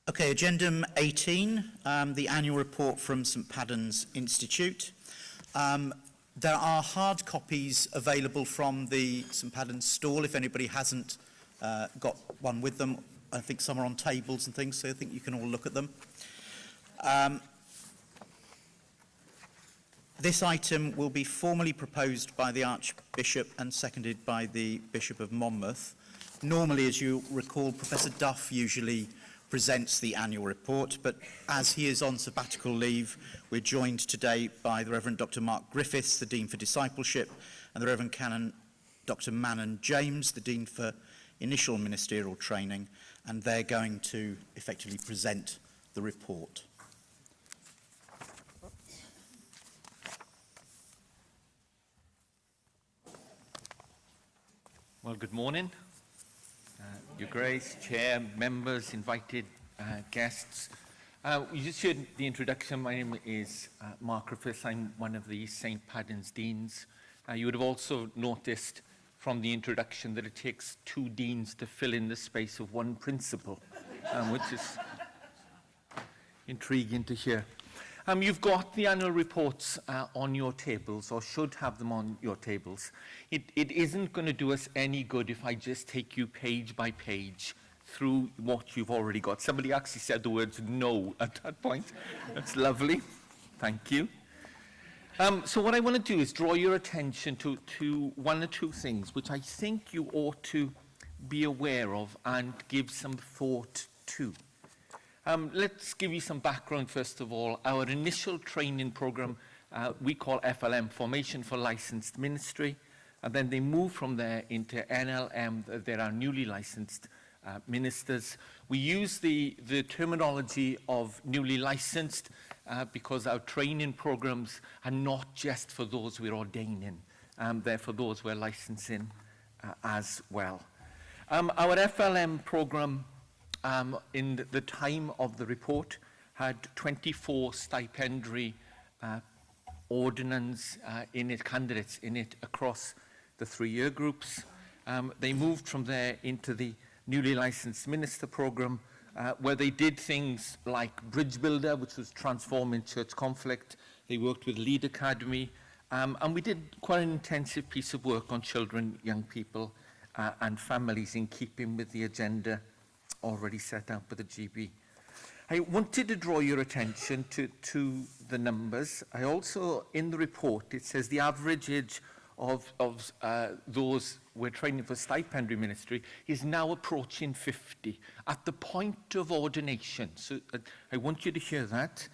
Okay, Agendum 18, the annual report from St Paddens Institute. There are hard copies available from the St Paddens stall if anybody hasn't got one with them. I think some are on tables and things, so I think you can all look at them. This item will be formally proposed by the Archbishop and seconded by the Bishop of Monmouth. Normally, as you recall, Professor Duff usually presents the annual report, but as he is on sabbatical leave, we're joined today by the Reverend Dr. Mark Griffiths, the Dean for Discipleship, and the Reverend Canon Dr. Manon James, the Dean for Initial Ministerial Training, and they're going to effectively present the report. Well, good morning. Your Grace, Chair, members, invited guests. You just heard the introduction. My name is Mark Griffiths. I'm one of the St Paddens Deans. You would have also noticed from the introduction that it takes 2 deans to fill in the space of 1 principal, which is intriguing to hear. You've got the annual reports on your tables, or should have them on your tables. It isn't going to do us any good if I just take you page by page through what you've already got. Somebody actually said the words no at that point. That's lovely. Thank you. So what I want to do is draw your attention to 1 or 2 things which I think you ought to be aware of and give some thought to. Let's give you some background first of all. Our initial training program we call FLM, Formation for Licensed Ministry, and then they move from there into NLM. There are newly licensed ministers. We use the terminology of newly licensed because our training programs are not just for those we're ordaining, they're for those we're licensing as well. Our FLM program in the time of the report had 24 stipendiary ordinands in it, candidates in it across the 3-year groups. They moved from there into the newly licensed minister program where they did things like Bridge Builder, which was transforming church conflict. They worked with Lead Academy, and we did quite an intensive piece of work on children, young people and families in keeping with the agenda already set out by the GB. I wanted to draw your attention to the numbers. I also, in the report, it says the average age of those we're training for stipendiary ministry is now approaching 50 at the point of ordination. So I want you to hear that.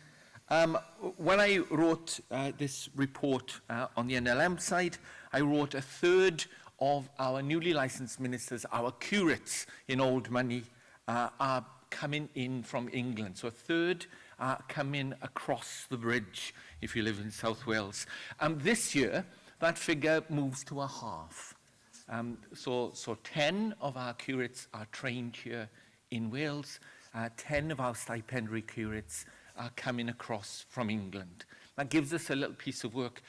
When I wrote this report on the NLM side, I wrote 1/3 of our newly licensed ministers, our curates in old money, are coming in from England. So 1/3 are coming across the bridge if you live in South Wales. This year, that figure moves to 1/2. So 10 of our curates are trained here in Wales. 10 of our stipendiary curates are coming across from England. That gives us a little piece of work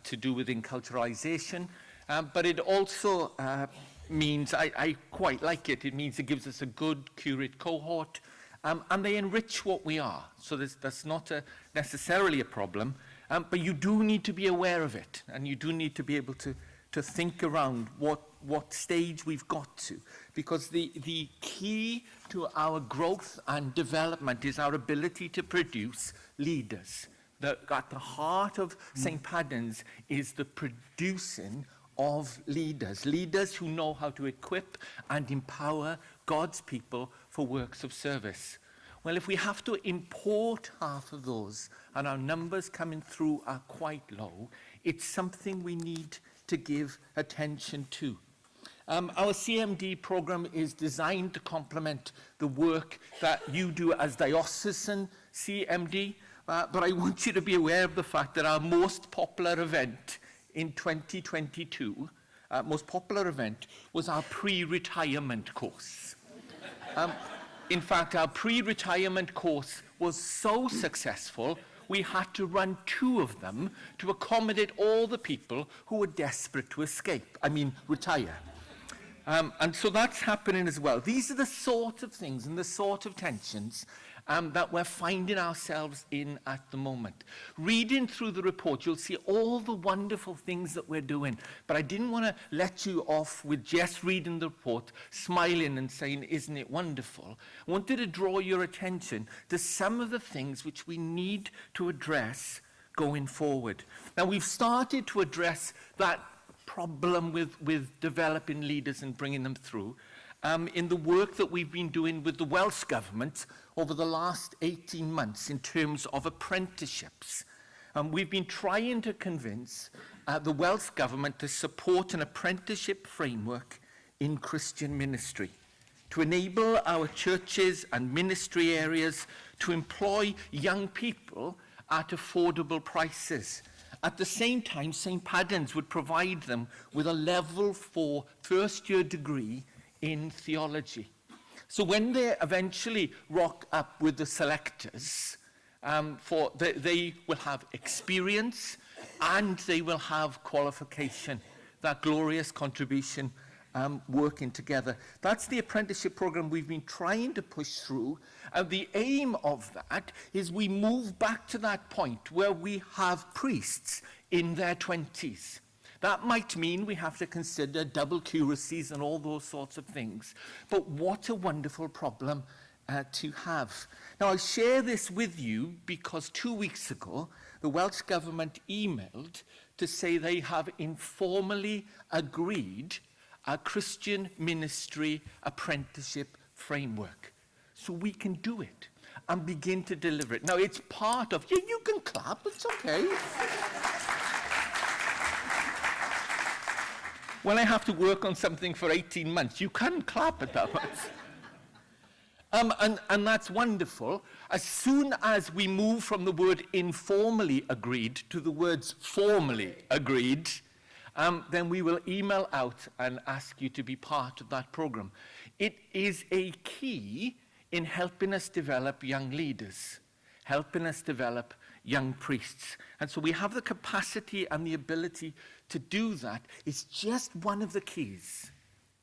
to do with enculturalisation, but it also means, I quite like it, it means it gives us a good curate cohort, and they enrich what we are. So that's not necessarily a problem, but you do need to be aware of it, and you do need to be able to think around what stage we've got to, because the key to our growth and development is our ability to produce leaders. At the heart of St. Paddens is the producing of leaders who know how to equip and empower God's people for works of service. Well, if we have to import half of those and our numbers coming through are quite low, it's something we need to give attention to. Our CMD program is designed to complement the work that you do as diocesan CMD, but I want you to be aware of the fact that our most popular event in 2022, most popular event was our pre-retirement course. In fact, our pre-retirement course was so successful, we had to run 2 of them to accommodate all the people who were desperate to escape, retire. And so that's happening as well. These are the sort of things and the sort of tensions that we're finding ourselves in at the moment. Reading through the report, you'll see all the wonderful things that we're doing. But I didn't want to let you off with just reading the report, smiling and saying, isn't it wonderful? I wanted to draw your attention to some of the things which we need to address going forward. Now, we've started to address that problem with developing leaders and bringing them through in the work that we've been doing with the Welsh Government over the last 18 months in terms of apprenticeships. We've been trying to convince the Welsh Government to support an apprenticeship framework in Christian ministry, to enable our churches and ministry areas to employ young people at affordable prices. At the same time, St. Padans would provide them with a level 4 first-year degree in theology. So when they eventually rock up with the selectors, they will have experience and they will have qualification, that glorious contribution working together. That's the apprenticeship program we've been trying to push through. And the aim of that is we move back to that point where we have priests in their 20s. That might mean we have to consider double curacies and all those sorts of things. But what a wonderful problem to have. Now, I share this with you because 2 weeks ago, the Welsh Government emailed to say they have informally agreed a Christian ministry apprenticeship framework. So we can do it and begin to deliver it. Now, it's part of, yeah, you can clap, it's okay. When I have to work on something for 18 months, you can clap at that much. And that's wonderful. As soon as we move from the word informally agreed to the words formally agreed, then we will email out and ask you to be part of that program. It is a key in helping us develop young leaders, helping us develop young priests. And so we have the capacity and the ability to do that. It's just one of the keys.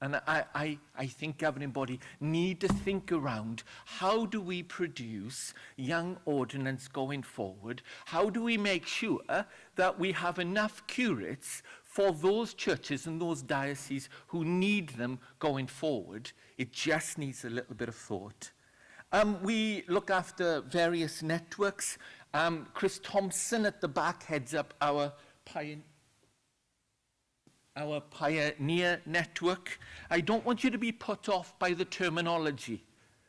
And I think governing body need to think around how do we produce young ordinance going forward? How do we make sure that we have enough curates for those churches and those dioceses who need them going forward? It just needs a little bit of thought. We look after various networks. Chris Thompson at the back heads up our Pioneer network. I don't want you to be put off by the terminology.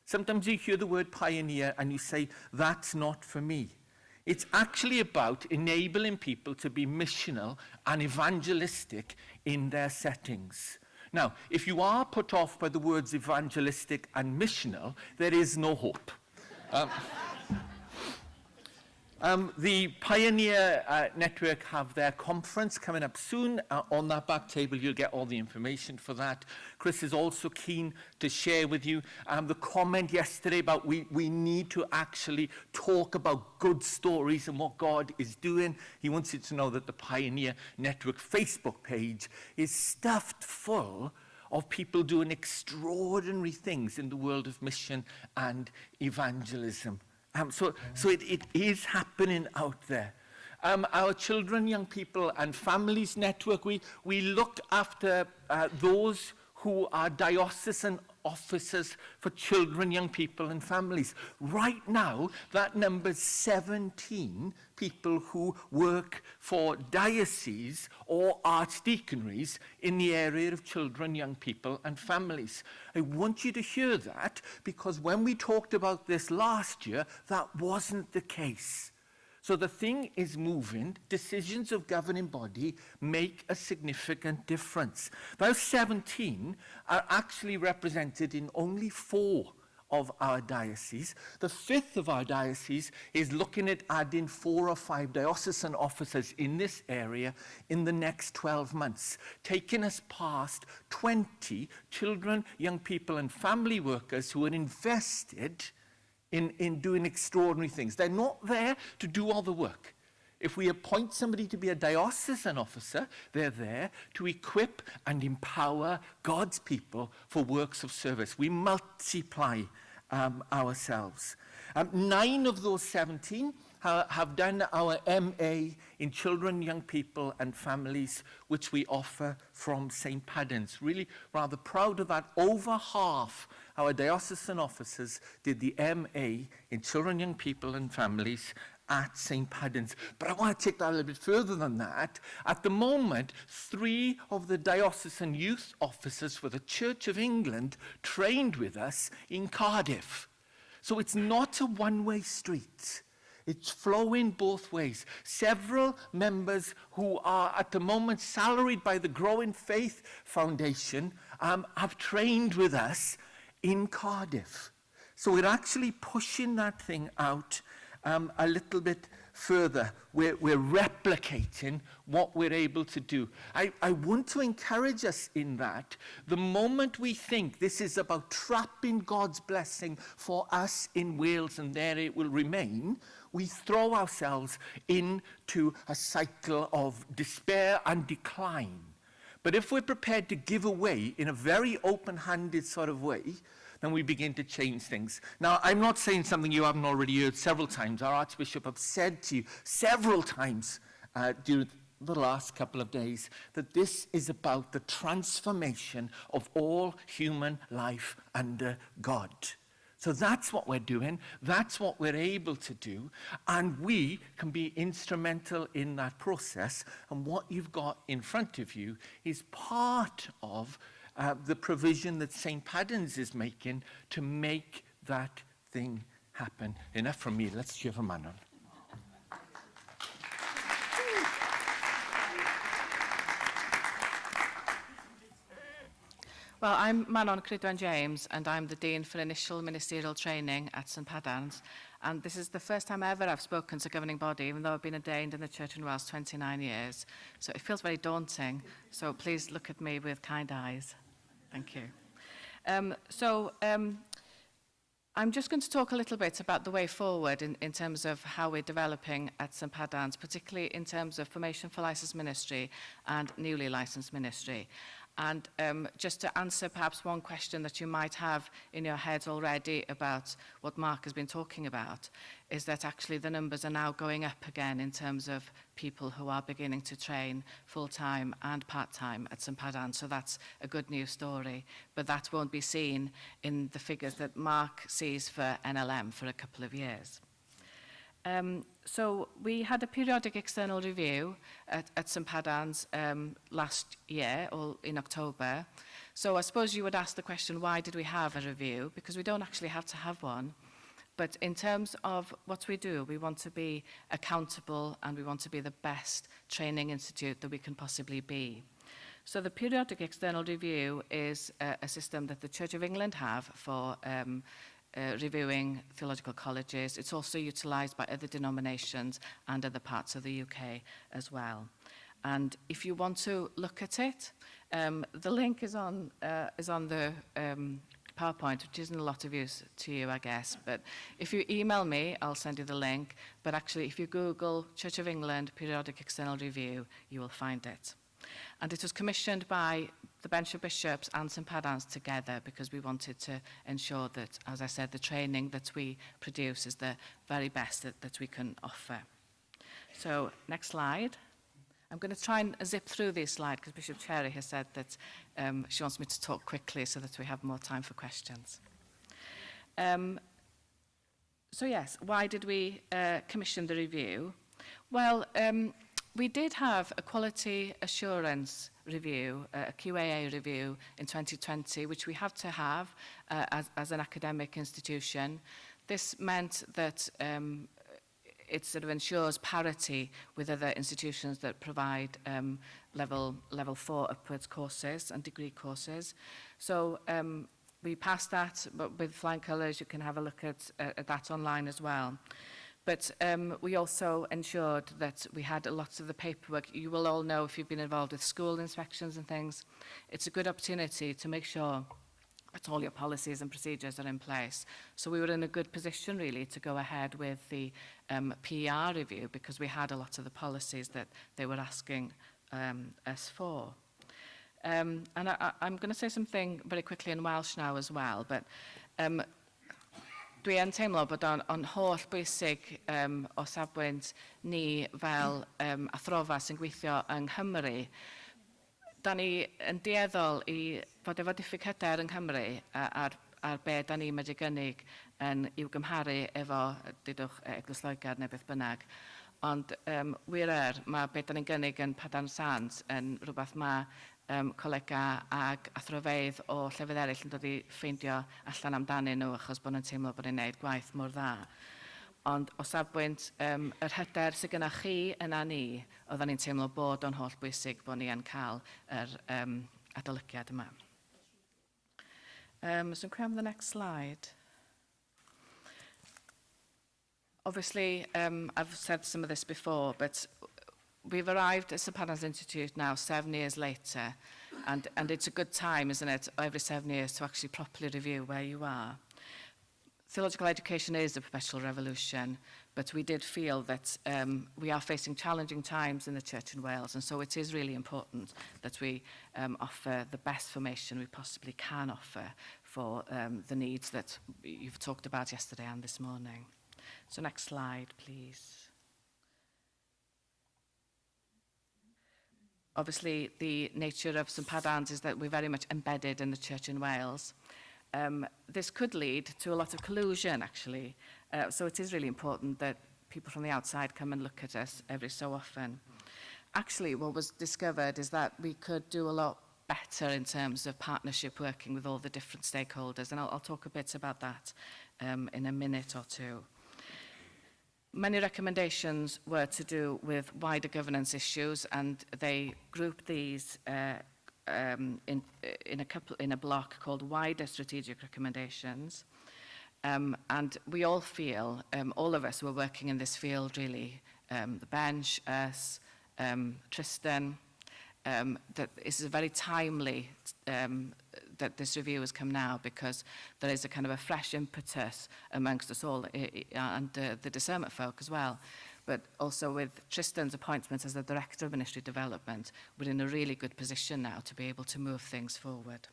Sometimes you hear the word pioneer and you say, that's not for me. It's actually about enabling people to be missional and evangelistic in their settings. Now, if you are put off by the words evangelistic and missional, there is no hope. The Pioneer Network have their conference coming up soon. On that back table, you'll get all the information for that. Chris is also keen to share with you the comment yesterday about we need to actually talk about good stories and what God is doing. He wants you to know that the Pioneer Network Facebook page is stuffed full of people doing extraordinary things in the world of mission and evangelism. So it is happening out there. Our children, young people and families network, we look after those who are diocesan officers for children, young people and families. Right now, that number's 17 people who work for dioceses or archdeaconries in the area of children, young people and families. I want you to hear that because when we talked about this last year, that wasn't the case. So the thing is moving. Decisions of governing body make a significant difference. Those 17 are actually represented in only 4 of our dioceses. The 5th of our diocese is looking at adding 4 or 5 diocesan officers in this area in the next 12 months, taking us past 20 children, young people and family workers who are invested in doing extraordinary things. They're not there to do all the work. If we appoint somebody to be a diocesan officer, they're there to equip and empower God's people for works of service. We multiply ourselves. 9 of those 17 have done our MA in children, young people and families, which we offer from St. Padans. Really rather proud of that. Over half our diocesan officers did the MA in children, young people and families at St. Padans. But I want to take that a little bit further than that. At the moment, 3 of the diocesan youth officers for the Church of England trained with us in Cardiff. So it's not a one-way street. It's flowing both ways. Several members who are at the moment salaried by the Growing Faith Foundation have trained with us in Cardiff. So we're actually pushing that thing out a little bit further. We're replicating what we're able to do. I want to encourage us in that. The moment we think this is about trapping God's blessing for us in Wales and there it will remain, we throw ourselves into a cycle of despair and decline. But if we're prepared to give away in a very open-handed sort of way, then we begin to change things. Now, I'm not saying something you haven't already heard several times. Our Archbishop have said to you several times during the last couple of days that this is about the transformation of all human life under God. So that's what we're doing. That's what we're able to do. And we can be instrumental in that process. And what you've got in front of you is part of the provision that St. Padans is making to make that thing happen. Enough from me. Let's cheer for Manon. Well, I'm Manon Cridwen James, and I'm the Dean for Initial Ministerial Training at St Padans. And this is the first time ever I've spoken to a governing body, even though I've been ordained in the Church in Wales 29 years. So it feels very daunting. So please look at me with kind eyes. Thank you. I'm just going to talk a little bit about the way forward in terms of how we're developing at St Padans, particularly in terms of formation for licensed ministry and newly licensed ministry. And just to answer perhaps one question that you might have in your heads already about what Mark has been talking about, is that actually the numbers are now going up again in terms of people who are beginning to train full-time and part-time at St Padans. So that's a good news story. But that won't be seen in the figures that Mark sees for NLM for a couple of years. So we had a periodic external review at St Padans last year, or in October. So I suppose you would ask the question, why did we have a review? Because we don't actually have to have one. But in terms of what we do, we want to be accountable and we want to be the best training institute that we can possibly be. So the periodic external review is a system that the Church of England have for reviewing theological colleges. It's also utilised by other denominations and other parts of the UK as well. And if you want to look at it, the link is on the PowerPoint, which isn't a lot of use to you, I guess. But if you email me, I'll send you the link. But actually, if you Google Church of England Periodic External Review, you will find it. And it was commissioned by the Bench of Bishops and St Padans together because we wanted to ensure that, as I said, the training that we produce is the very best that we can offer. So, next slide. I'm going to try and zip through this slide because Bishop Cherry has said that she wants me to talk quickly so that we have more time for questions. So yes, why did we commission the review? Well, we did have a quality assurance review, a QAA review in 2020, which we have to have as an academic institution. This meant that it sort of ensures parity with other institutions that provide level 4 upwards courses and degree courses. So we passed that, but with flying colours, you can have a look at that online as well. But we also ensured that we had lots of the paperwork. You will all know if you've been involved with school inspections and things, it's a good opportunity to make sure that all your policies and procedures are in place. So we were in a good position, really, to go ahead with the PER review, because we had a lot of the policies that they were asking us for. And I'm going to say something very quickly in Welsh now as well, but dwi yn teimlo bod o'n holl bwysig o safbwynt ni fel athrofa sy'n gweithio yng Nghymru. Da ni yn dueddol i fod efo diffyg hyder yng Nghymru ar be da ni wedi gynnig i'w gymharu efo, dydwch, Eglwys Loegr neu beth bynnag. Ond wir mae be da ni'n gynnig yn Padarn Sant yn rhywbeth mae colega ag athrofeidd o llefydd eraill yn dod i ffeindio allan amdanyn nhw achos bod nhw'n teimlo bod ni'n gwneud gwaith mor dda. Ond o safbwynt yr hyder sydd gyda chi yna ni, oedden ni'n teimlo bod o'n holl bwysig bod ni yn cael yr adolygiad yma. So can we have the next slide? Obviously, I've said some of this before, but we've arrived at St Padraig's Institute now 7 years later, and it's a good time, isn't it, every 7 years to actually properly review where you are. Theological education is a perpetual revolution, but we did feel that we are facing challenging times in the Church in Wales, and so it is really important that we offer the best formation we possibly can offer for the needs that you've talked about yesterday and this morning. So next slide, please. Obviously, the nature of St Padraig's is that we're very much embedded in the Church in Wales. This could lead to a lot of collusion, actually. So it is really important that people from the outside come and look at us every so often. Actually, what was discovered is that we could do a lot better in terms of partnership working with all the different stakeholders, and I'll talk a bit about that in a minute or two. Many recommendations were to do with wider governance issues, and they grouped these in a block called wider strategic recommendations. And we all feel, all of us who are working in this field really, the bench, us, Tristan, that this is very timely that this review has come now, because there is a kind of a fresh impetus amongst us all, and the discernment folk as well. But also with Tristan's appointment as the Director of Ministry Development, we're in a really good position now to be able to move things forward.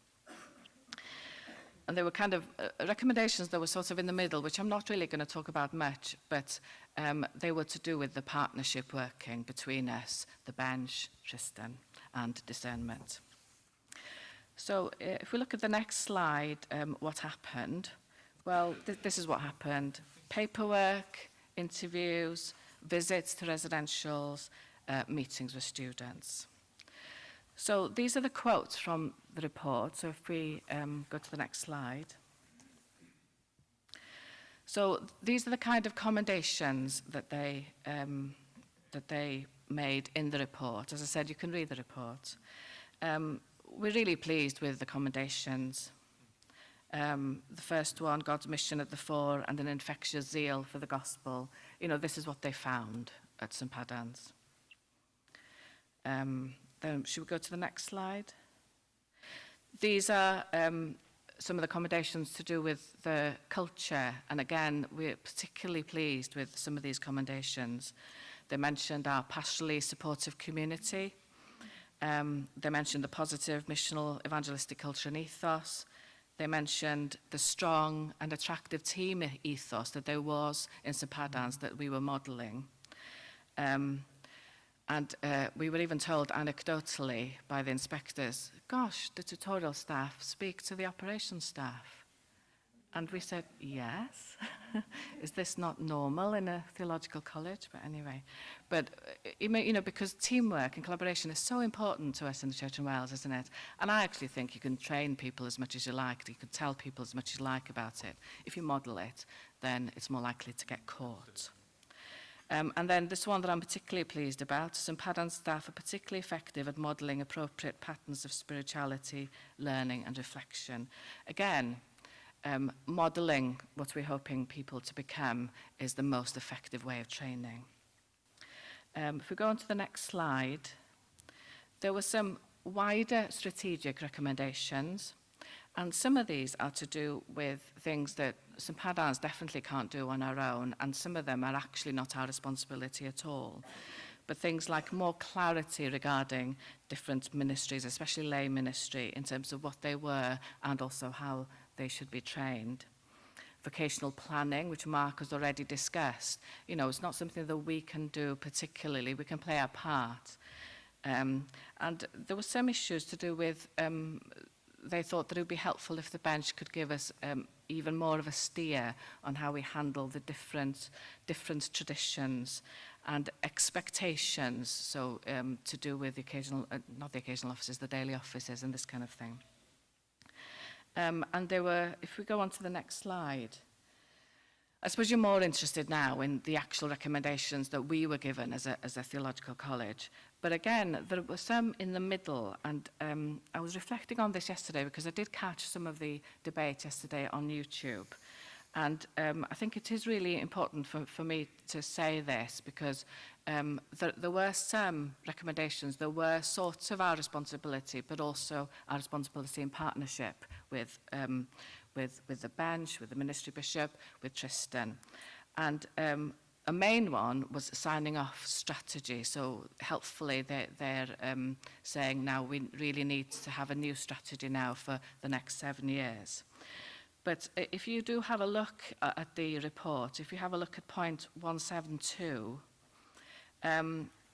And there were kind of recommendations that were sort of in the middle, which I'm not really going to talk about much, but they were to do with the partnership working between us, the bench, Tristan, and discernment. So if we look at the next slide, what happened? Well, this is what happened. Paperwork, interviews, visits to residentials, meetings with students. So these are the quotes from the report. So if we go to the next slide. So these are the kind of commendations that they made in the report. As I said, you can read the report. We're really pleased with the commendations. The first one, God's mission at the fore and an infectious zeal for the gospel. You know, this is what they found at St Padraig's. Then should we go to the next slide? These are some of the commendations to do with the culture. And again, we're particularly pleased with some of these commendations. They mentioned our pastorally supportive community. They mentioned the positive missional evangelistic culture and ethos. They mentioned the strong and attractive team ethos that there was in St Padraig's that we were modelling. And we were even told anecdotally by the inspectors, gosh, the tutorial staff speak to the operations staff. And we said, yes. Is this not normal in a theological college? But anyway, but you know, because teamwork and collaboration is so important to us in the Church in Wales, isn't it? And I actually think you can train people as much as you like. You can tell people as much as you like about it. If you model it, then it's more likely to get caught. And then this one that I'm particularly pleased about, St Padraig's staff are particularly effective at modelling appropriate patterns of spirituality, learning and reflection. Again, modelling what we're hoping people to become is the most effective way of training. If we go on to the next slide, there were some wider strategic recommendations. And some of these are to do with things that St Padans definitely can't do on our own, and some of them are actually not our responsibility at all. But things like more clarity regarding different ministries, especially lay ministry, in terms of what they were and also how they should be trained. Vocational planning, which Mark has already discussed, you know, it's not something that we can do particularly. We can play our part. And there were some issues to do with, they thought that it would be helpful if the bench could give us even more of a steer on how we handle the different traditions and expectations, so to do with the occasional, not the occasional offices, the daily offices and this kind of thing. And there were, if we go on to the next slide, I suppose you're more interested now in the actual recommendations that we were given as a theological college. But again, there were some in the middle, and I was reflecting on this yesterday because I did catch some of the debate yesterday on YouTube. And I think it is really important for me to say this because there were some recommendations that were sort of our responsibility, but also our responsibility in partnership with the bench, with the ministry bishop, with Tristan. And a main one was signing off strategy. So helpfully they're saying now we really need to have a new strategy now for the next 7 years. But if you do have a look at the report, if you have a look at point 172,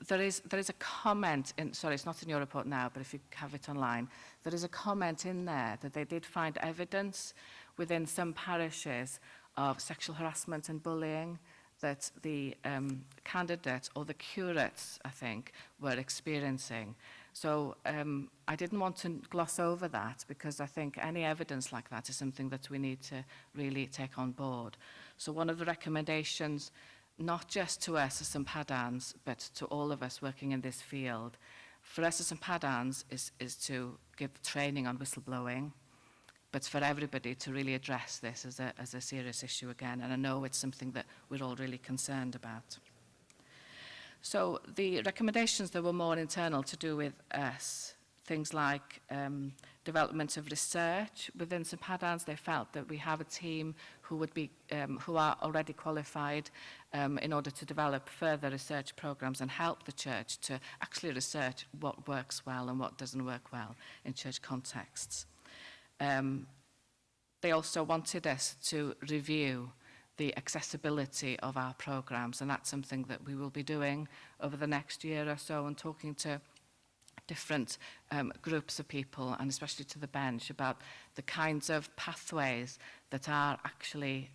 there is a comment in, sorry, it's not in your report now, but if you have it online, there is a comment in there that they did find evidence within some parishes of sexual harassment and bullying that the candidates or the curates, I think, were experiencing. So I didn't want to gloss over that because I think any evidence like that is something that we need to really take on board. So one of the recommendations, not just to us as St Padans, but to all of us working in this field, for us as St Padans is to give training on whistleblowing, but for everybody to really address this as a serious issue again. And I know it's something that we're all really concerned about. So the recommendations that were more internal to do with us, things like development of research within St Padans. They felt that we have a team who would be, who are already qualified in order to develop further research programs and help the church to actually research what works well and what doesn't work well in church contexts. They also wanted us to review the accessibility of our programs, and that's something that we will be doing over the next year or so, and talking to different groups of people, and especially to the bench, about the kinds of pathways that are actually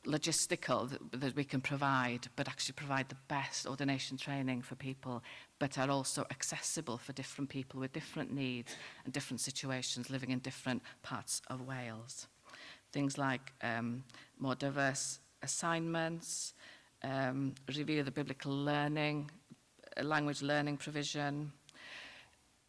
logistical that we can provide, but actually provide the best ordination training for people, but are also accessible for different people with different needs and different situations living in different parts of Wales. Things like more diverse assignments, review the biblical learning, language learning provision.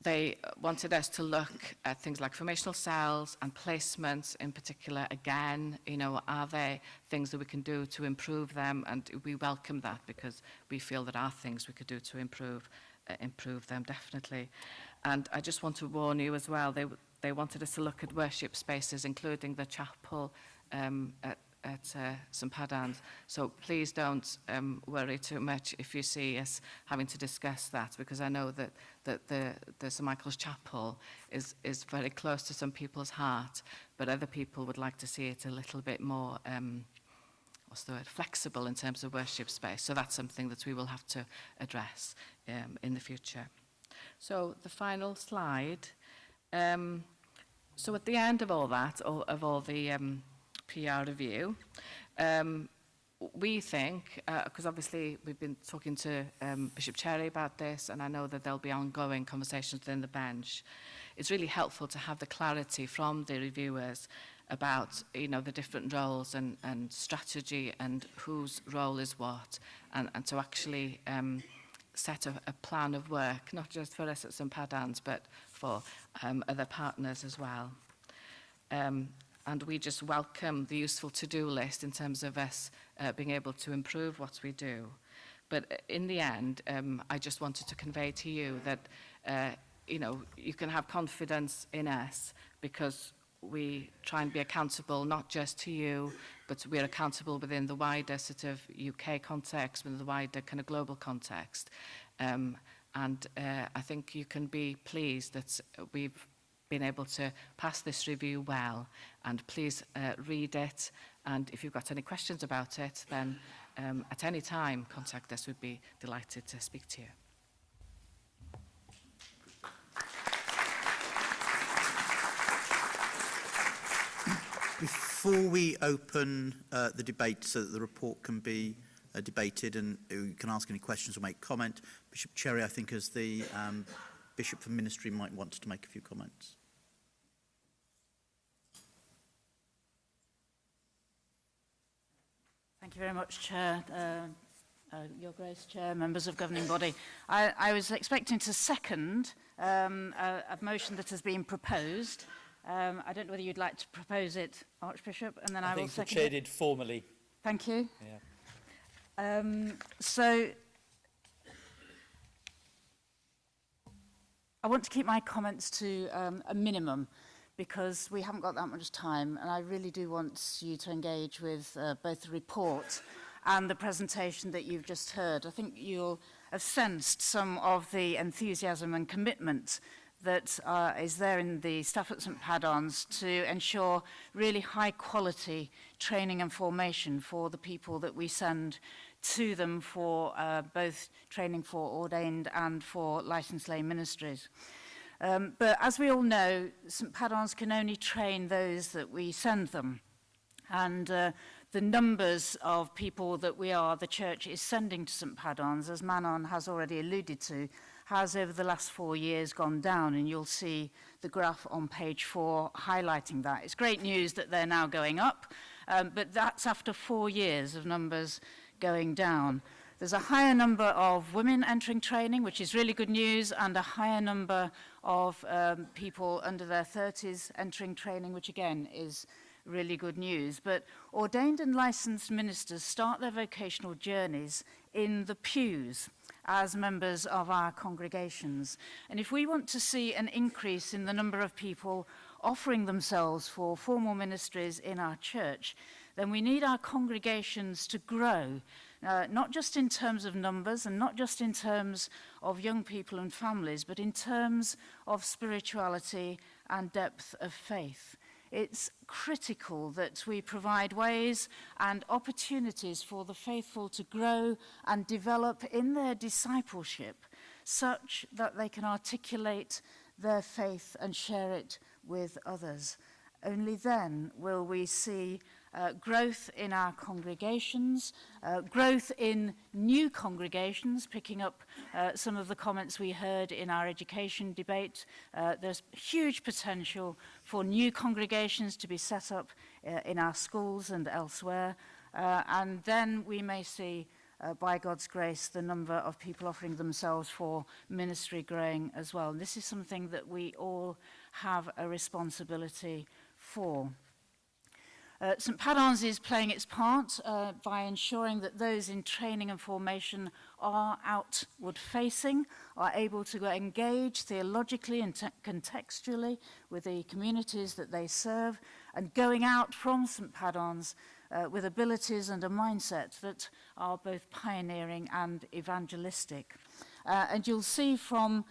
They wanted us to look at things like formational cells and placements in particular. Again, you know, are there things that we can do to improve them? And we welcome that because we feel that are things we could do to improve them, definitely. And I just want to warn you as well, they wanted us to look at worship spaces, including the chapel at St Padans. So please don't worry too much if you see us having to discuss that, because I know that the St Michael's Chapel is very close to some people's heart, but other people would like to see it a little bit more flexible in terms of worship space. So that's something that we will have to address in the future. So the final slide. So at the end of all that, of all the PR review, we think, because obviously we've been talking to Bishop Cherry about this, and I know that there'll be ongoing conversations within the bench, it's really helpful to have the clarity from the reviewers about, you know, the different roles and strategy and whose role is what, and to actually set a plan of work, not just for us at St Padans, but for other partners as well. And we just welcome the useful to-do list in terms of us being able to improve what we do. But in the end, I just wanted to convey to you that you know, you can have confidence in us because we try and be accountable not just to you, but we're accountable within the wider sort of UK context, within the wider kind of global context. I think you can be pleased that we've been able to pass this review well, and please read it, and if you've got any questions about it, then at any time contact us. We'd be delighted to speak to you. Before we open the debate so that the report can be debated and you can ask any questions or make comment, Bishop Cherry, I think, as the Bishop for Ministry, might want to make a few comments. Thank you very much, Chair. Your Grace, Chair, members of governing body. I was expecting to second a motion that has been proposed. I don't know whether you'd like to propose it, Archbishop, and then I will second it. I think the Chair did formally. Thank you. Yeah. So I want to keep my comments to a minimum because we haven't got that much time, and I really do want you to engage with both the report and the presentation that you've just heard. I think you'll have sensed some of the enthusiasm and commitment that is there in the staff at St Padans to ensure really high quality training and formation for the people that we send to them for both training for ordained and for licensed lay ministries. But as we all know, St Padans can only train those that we send them. And the numbers of people that the Church is sending to St Padans, as Manon has already alluded to, has over the last 4 years gone down, and you'll see the graph on page 4 highlighting that. It's great news that they're now going up, but that's after 4 years of numbers going down. There's a higher number of women entering training, which is really good news, and a higher number of people under their 30s entering training, which again is really good news. But ordained and licensed ministers start their vocational journeys in the pews as members of our congregations. And if we want to see an increase in the number of people offering themselves for formal ministries in our church, then we need our congregations to grow, not just in terms of numbers and not just in terms of young people and families, but in terms of spirituality and depth of faith. It's critical that we provide ways and opportunities for the faithful to grow and develop in their discipleship such that they can articulate their faith and share it with others. Only then will we see growth in our congregations, growth in new congregations, picking up some of the comments we heard in our education debate. There's huge potential for new congregations to be set up in our schools and elsewhere. And then we may see, by God's grace, the number of people offering themselves for ministry growing as well. And this is something that we all have a responsibility for. St Padans is playing its part by ensuring that those in training and formation are outward-facing, are able to engage theologically and contextually with the communities that they serve, and going out from St Padans with abilities and a mindset that are both pioneering and evangelistic. And you'll see from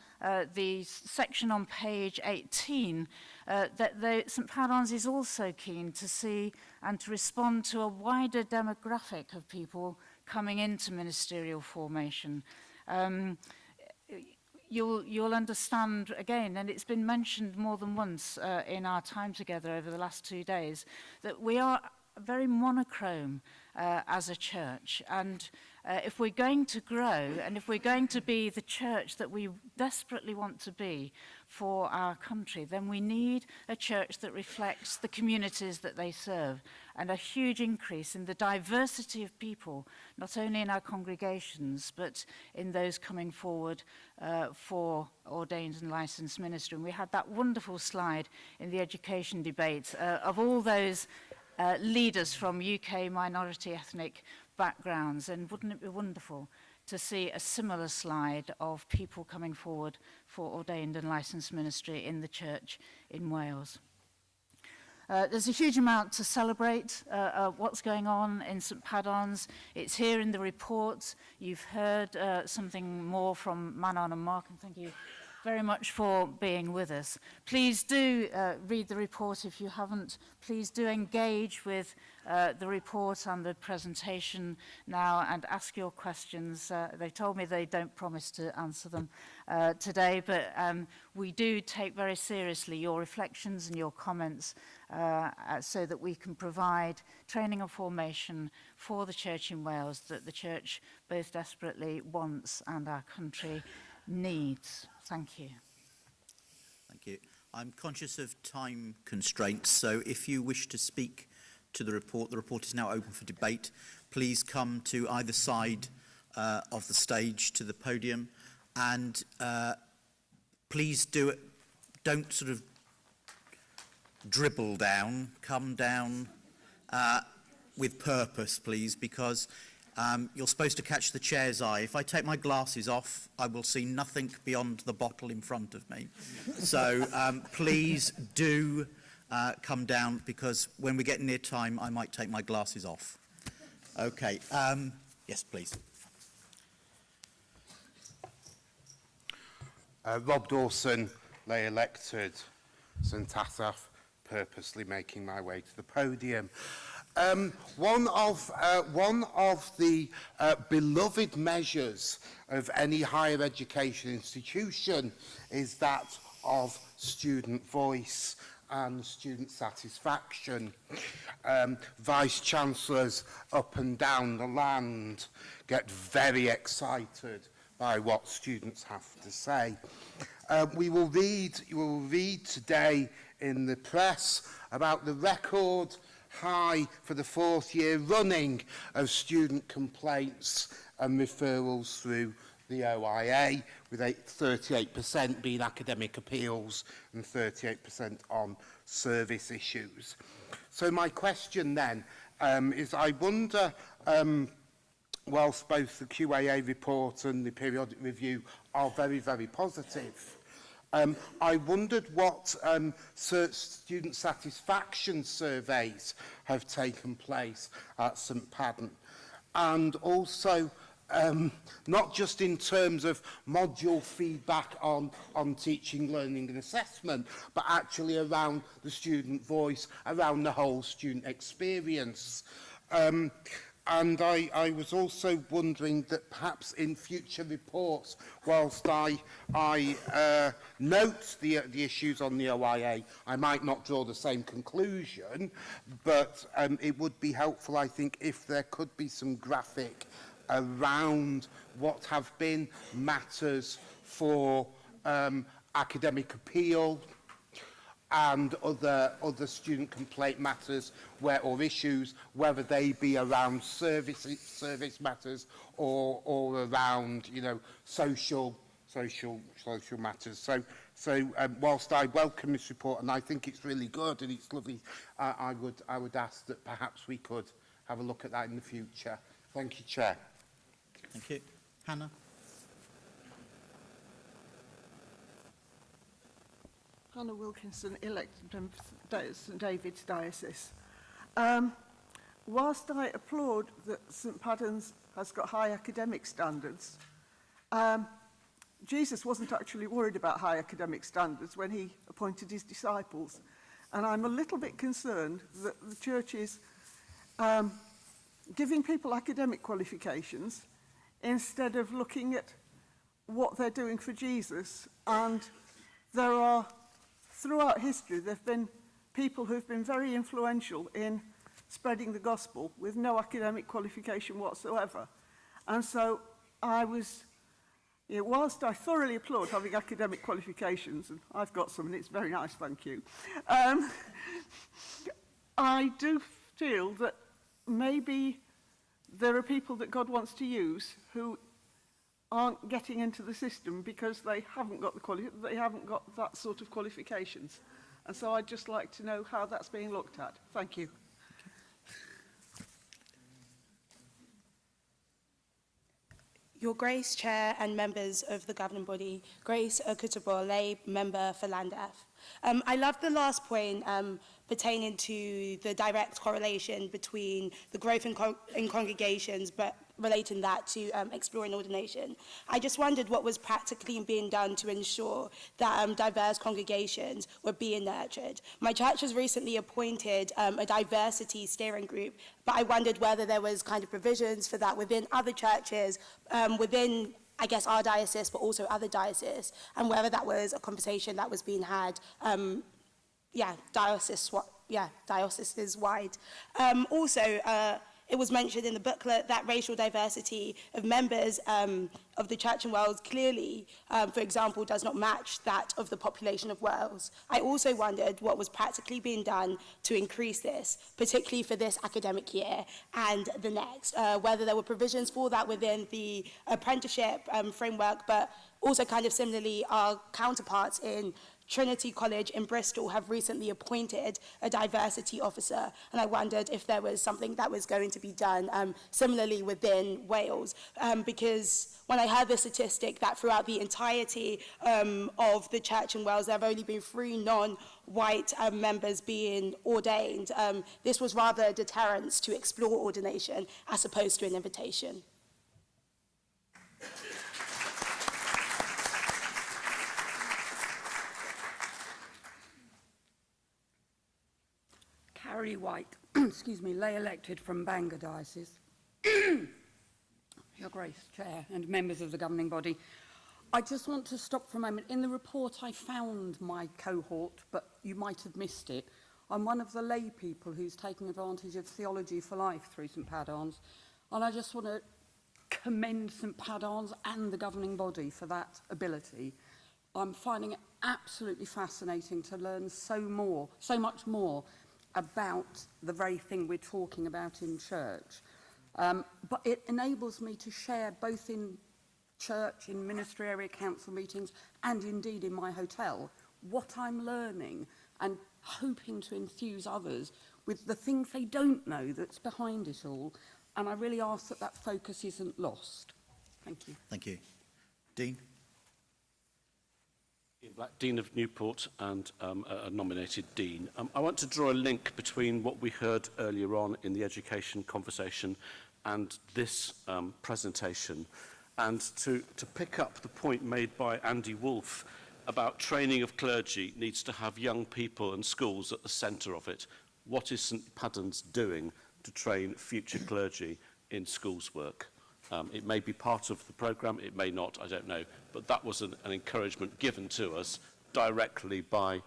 the section on page 18 that St Padans is also keen to see and to respond to a wider demographic of people coming into ministerial formation. You'll understand again, and it's been mentioned more than once in our time together over the last 2 days, that we are very monochrome as a church, and if we're going to grow and if we're going to be the church that we desperately want to be for our country, then we need a church that reflects the communities that they serve, and a huge increase in the diversity of people, not only in our congregations but in those coming forward for ordained and licensed ministry. And we had that wonderful slide in the education debate of all those leaders from UK minority ethnic backgrounds, and wouldn't it be wonderful to see a similar slide of people coming forward for ordained and licensed ministry in the church in Wales. There's a huge amount to celebrate what's going on in St Padans. It's here in the report. You've heard something more from Manon and Mark, and thank you very much for being with us. Please do read the report if you haven't. Please do engage with the report and the presentation now and ask your questions. They told me they don't promise to answer them today, but we do take very seriously your reflections and your comments so that we can provide training and formation for the church in Wales that the church both desperately wants and our country needs. Thank you. Thank you. I'm conscious of time constraints, so if you wish to speak to the report is now open for debate. Please come to either side of the stage to the podium, and please don't sort of dribble down, come down with purpose, please, because you're supposed to catch the chair's eye. If I take my glasses off, I will see nothing beyond the bottle in front of me. So please do come down, because when we get near time, I might take my glasses off. Okay. Yes, please. Rob Dawson, lay elected, St Asaph, purposely making my way to the podium. One of the beloved measures of any higher education institution is that of student voice and student satisfaction. Vice-chancellors up and down the land get very excited by what students have to say. You will read today in the press about the record high for the 4th year running of student complaints and referrals through the OIA, with 38% being academic appeals and 38% on service issues. So my question then is, I wonder, whilst both the QAA report and the periodic review are very, very positive, I wondered what student satisfaction surveys have taken place at St Paddan, and also not just in terms of module feedback on teaching, learning and assessment, but actually around the student voice, around the whole student experience. And I was also wondering that perhaps in future reports, whilst I note the issues on the OIA, I might not draw the same conclusion, but it would be helpful, I think, if there could be some graphic around what have been matters for academic appeal and other student complaint matters or issues, whether they be around service matters or around, you know, social matters. So whilst I welcome this report and I think it's really good and it's lovely, I would ask that perhaps we could have a look at that in the future. Thank you, Chair. Thank you. Hannah? Hannah Wilkinson, elected from St David's Diocese. Whilst I applaud that St Paddan's has got high academic standards, Jesus wasn't actually worried about high academic standards when he appointed his disciples. And I'm a little bit concerned that the church is giving people academic qualifications instead of looking at what they're doing for Jesus. And there are, throughout history, there have been people who've been very influential in spreading the gospel with no academic qualification whatsoever. And so I was, you know, whilst I thoroughly applaud having academic qualifications, and I've got some and it's very nice, thank you, I do feel that maybe there are people that God wants to use who aren't getting into the system because they haven't got that sort of qualifications. And so I'd just like to know how that's being looked at. Thank you. Your Grace, Chair and members of the governing body, Grace Okutabo, lay member for Llandaff. I love the last point pertaining to the direct correlation between the growth in congregations, but relating that to exploring ordination. I just wondered what was practically being done to ensure that diverse congregations were being nurtured. My church has recently appointed a diversity steering group, but I wondered whether there was kind of provisions for that within other churches, within I guess our diocese, but also other dioceses, and whether that was a conversation that was being had, diocese-wide. It was mentioned in the booklet that racial diversity of members of the Church in Wales clearly, for example, does not match that of the population of Wales. I also wondered what was practically being done to increase this, particularly for this academic year and the next, whether there were provisions for that within the apprenticeship framework, but also kind of similarly our counterparts in Trinity College in Bristol have recently appointed a diversity officer, and I wondered if there was something that was going to be done similarly within Wales, because when I heard the statistic that throughout the entirety of the Church in Wales there have only been 3 non-white members being ordained, this was rather a deterrence to explore ordination as opposed to an invitation. Carrie White, excuse me, lay elected from Bangor Diocese. Your Grace, Chair and members of the governing body, I just want to stop for a moment. In the report I found my cohort, but you might have missed it. I'm one of the lay people who's taking advantage of Theology for Life through St Padans, and I just want to commend St Padans and the governing body for that ability. I'm finding it absolutely fascinating to learn so much more about the very thing we're talking about in church. But it enables me to share both in church, in ministry area council meetings, and indeed in my hotel, what I'm learning and hoping to enthuse others with the things they don't know that's behind it all. And I really ask that that focus isn't lost. Thank you. Thank you. Dean? Ian Black, Dean of Newport and a nominated Dean. I want to draw a link between what we heard earlier on in the education conversation and this presentation, and to pick up the point made by Andy Wolfe about training of clergy needs to have young people and schools at the centre of it. What is St Padans doing to train future clergy in schools work? It may be part of the programme, it may not, I don't know, but that was an encouragement given to us directly by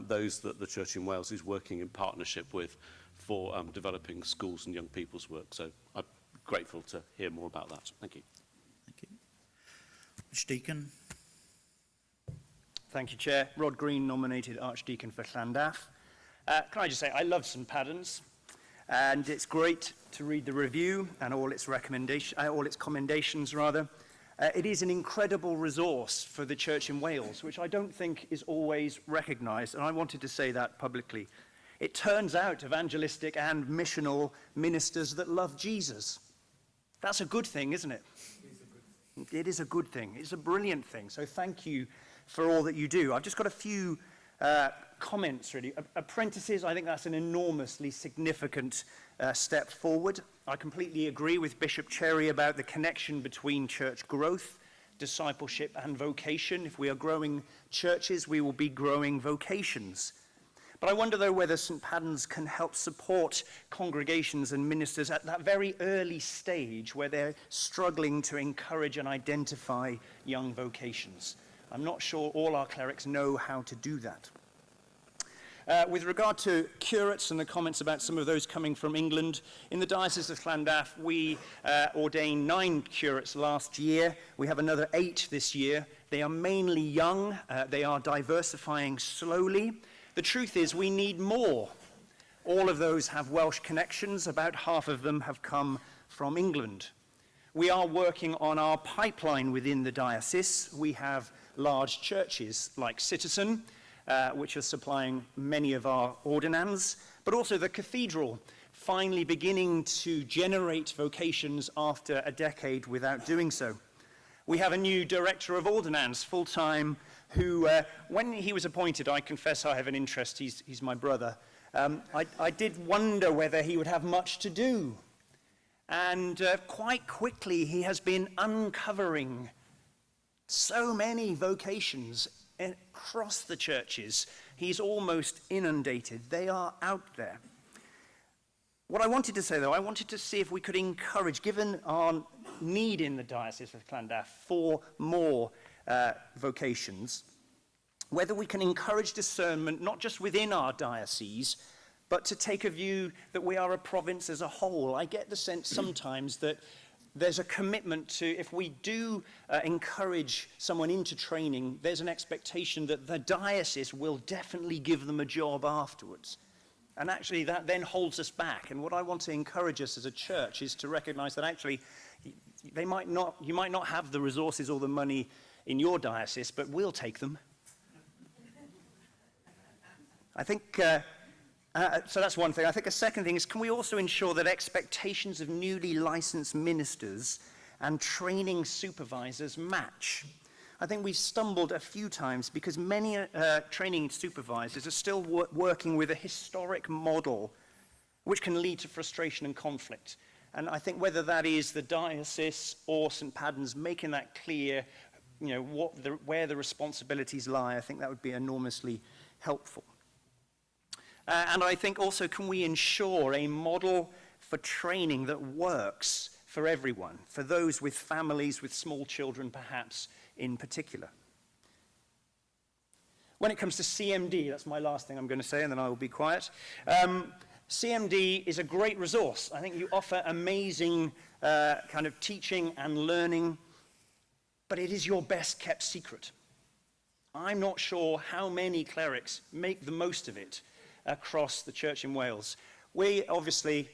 those that the Church in Wales is working in partnership with for developing schools and young people's work. So I'm grateful to hear more about that. Thank you. Thank you. Archdeacon? Thank you, Chair. Rod Green, nominated Archdeacon for Llandaff. Can I just say, I love St Padans, and it's great to read the review and all its commendations, rather. It is an incredible resource for the Church in Wales, which I don't think is always recognised, and I wanted to say that publicly. It turns out evangelistic and missional ministers that love Jesus. That's a good thing, isn't it? It is a good thing. It's a brilliant thing. So thank you for all that you do. I've just got a few comments, really. Apprentices, I think that's an enormously significant step forward. I completely agree with Bishop Cherry about the connection between church growth, discipleship and vocation. If we are growing churches, we will be growing vocations. But I wonder, though, whether St Padans can help support congregations and ministers at that very early stage where they're struggling to encourage and identify young vocations. I'm not sure all our clerics know how to do that. With regard to curates and the comments about some of those coming from England, in the Diocese of Llandaff, we ordained 9 curates last year. We have another 8 this year. They are mainly young. They are diversifying slowly. The truth is we need more. All of those have Welsh connections. About half of them have come from England. We are working on our pipeline within the diocese. We have large churches like Citizen, which are supplying many of our ordinands, but also the cathedral, finally beginning to generate vocations after a decade without doing so. We have a new director of ordnance, full-time, who, when he was appointed, I confess I have an interest, he's my brother, I did wonder whether he would have much to do. And quite quickly, he has been uncovering so many vocations across the churches. He's almost inundated. They are out there. What I wanted to say, though, I wanted to see if we could encourage, given our need in the Diocese of Llandaff for more vocations, whether we can encourage discernment, not just within our diocese, but to take a view that we are a province as a whole. I get the sense sometimes that there's a commitment to, if we do encourage someone into training, there's an expectation that the diocese will definitely give them a job afterwards. And actually that then holds us back. And what I want to encourage us as a church is to recognize that actually you might not have the resources or the money in your diocese, but we'll take them. I think, so that's one thing. I think a second thing is, can we also ensure that expectations of newly licensed ministers and training supervisors match? I think we've stumbled a few times because many training supervisors are still working with a historic model which can lead to frustration and conflict. And I think whether that is the diocese or St. Paddens making that clear, you know, where the responsibilities lie, I think that would be enormously helpful. And I think also, can we ensure a model for training that works for everyone, for those with families, with small children perhaps in particular? When it comes to CMD, that's my last thing I'm going to say, and then I will be quiet. CMD is a great resource. I think you offer amazing kind of teaching and learning, but it is your best kept secret. I'm not sure how many clerics make the most of it across the church in Wales. We obviously,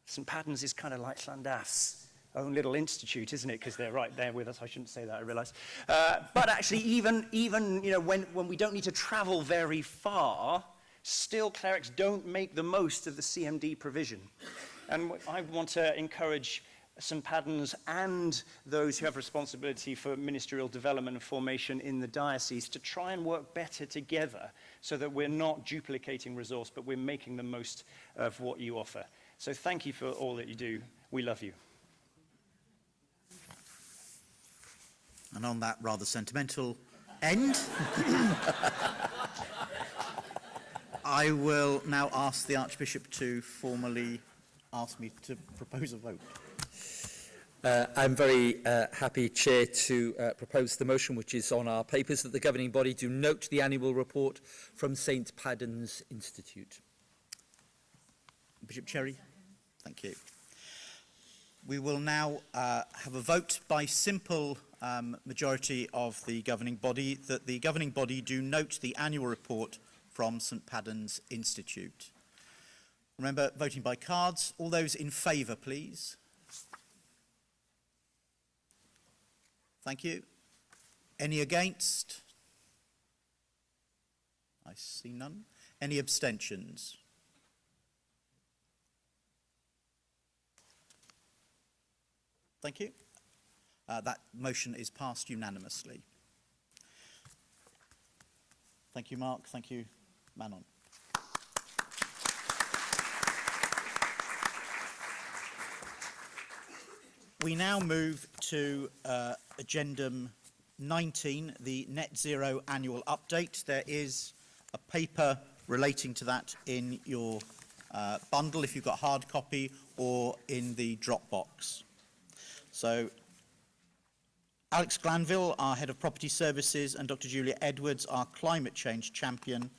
St. Paddens is kind of like Llandaff's own little institute, isn't it? Because they're right there with us. I shouldn't say that, I realise. But actually, even you know, when we don't need to travel very far, still clerics don't make the most of the CMD provision. And I want to encourage St. Paddens and those who have responsibility for ministerial development and formation in the diocese to try and work better together so that we're not duplicating resource, but we're making the most of what you offer. So thank you for all that you do. We love you. And on that rather sentimental end, I will now ask the Archbishop to formally ask me to propose a vote. I'm very happy, Chair, to propose the motion which is on our papers, that the governing body do note the annual report from St. Paddens Institute. Bishop Cherry, thank you. We will now have a vote by simple majority of the governing body that the governing body do note the annual report from St. Paddens Institute. Remember, voting by cards. All those in favour, please. Thank you. Any against? I see none. Any abstentions? Thank you. That motion is passed unanimously. Thank you, Mark. Thank you, Manon. We now move to Agendum 19, the Net Zero Annual Update. There is a paper relating to that in your bundle, if you've got hard copy, or in the Dropbox. So, Alex Glanville, our Head of Property Services, and Dr. Julia Edwards, our Climate Change Champion,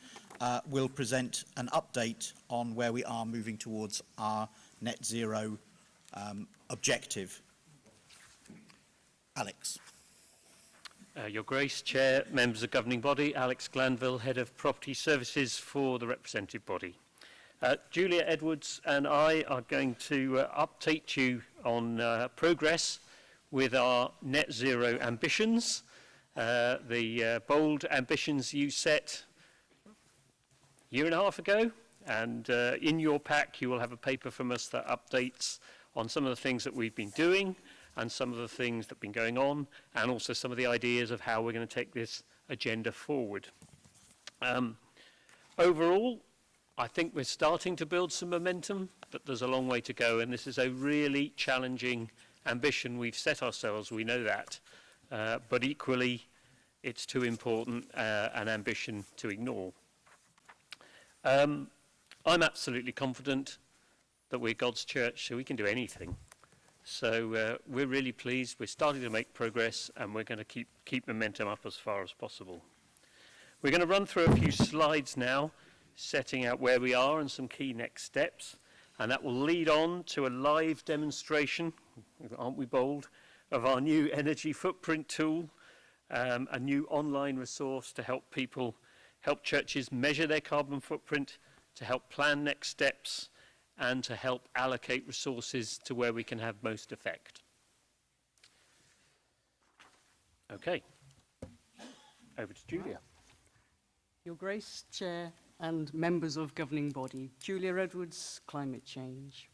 will present an update on where we are moving towards our net zero objective. Alex. Your Grace, Chair, members of the governing body, Alex Glanville, Head of Property Services for the representative body. Julia Edwards and I are going to update you on progress with our net zero ambitions, the bold ambitions you set a year and a half ago, and in your pack you will have a paper from us that updates on some of the things that we've been doing and some of the things that have been going on, and also some of the ideas of how we're going to take this agenda forward. Overall, I think we're starting to build some momentum, but there's a long way to go, and this is a really challenging ambition we've set ourselves, we know that, but equally it's too important an ambition to ignore. I'm absolutely confident that we're God's church, so we can do anything. So we're really pleased. We're starting to make progress, and we're going to keep momentum up as far as possible. We're going to run through a few slides now, setting out where we are and some key next steps, and that will lead on to a live demonstration, aren't we bold, of our new energy footprint tool, a new online resource to help churches measure their carbon footprint, to help plan next steps, and to help allocate resources to where we can have most effect. Okay, over to Julia. Your Grace, Chair and members of governing body, Julia Edwards, Climate Change.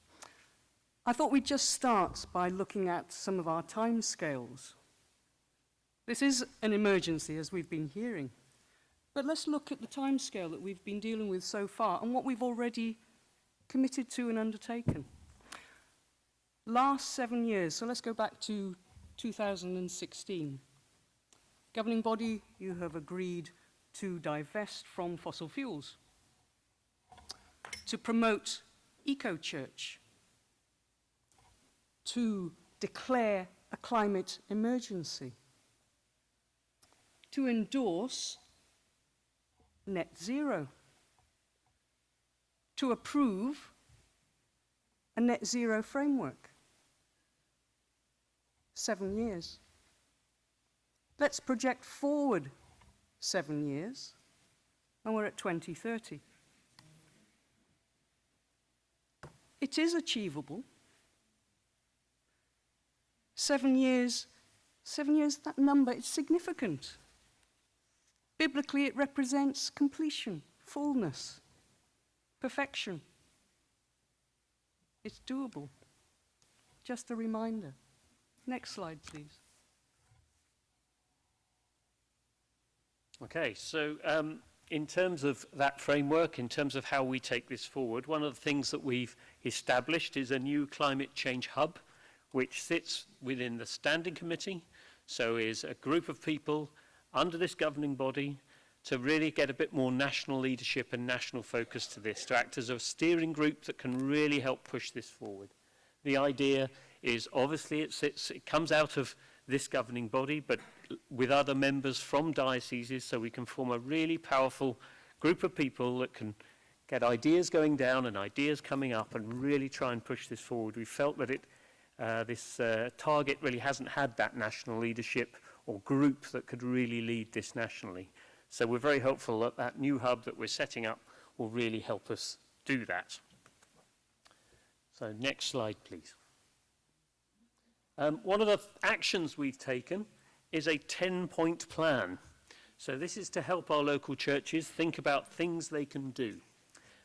I thought we'd just start by looking at some of our timescales. This is an emergency, as we've been hearing, but let's look at the timescale that we've been dealing with so far and what we've already committed to and undertaken. Last 7 years, so let's go back to 2016. Governing body, you have agreed to divest from fossil fuels, to promote eco-church, to declare a climate emergency, to endorse net zero, to approve a net zero framework. 7 years. Let's project forward 7 years, and we're at 2030. It is achievable. 7 years, that number is significant. Biblically, it represents completion, fullness, perfection. It's doable. Just a reminder. Next slide, please. Okay, so in terms of that framework, in terms of how we take this forward, one of the things that we've established is a new climate change hub, which sits within the standing committee, so is a group of people under this governing body to really get a bit more national leadership and national focus to this, to act as a steering group that can really help push this forward. The idea is obviously it comes out of this governing body, but with other members from dioceses, so we can form a really powerful group of people that can get ideas going down and ideas coming up and really try and push this forward. We felt that this target really hasn't had that national leadership or group that could really lead this nationally. So we're very hopeful that that new hub that we're setting up will really help us do that. So next slide, please. One of the actions we've taken is a 10-point plan. So this is to help our local churches think about things they can do.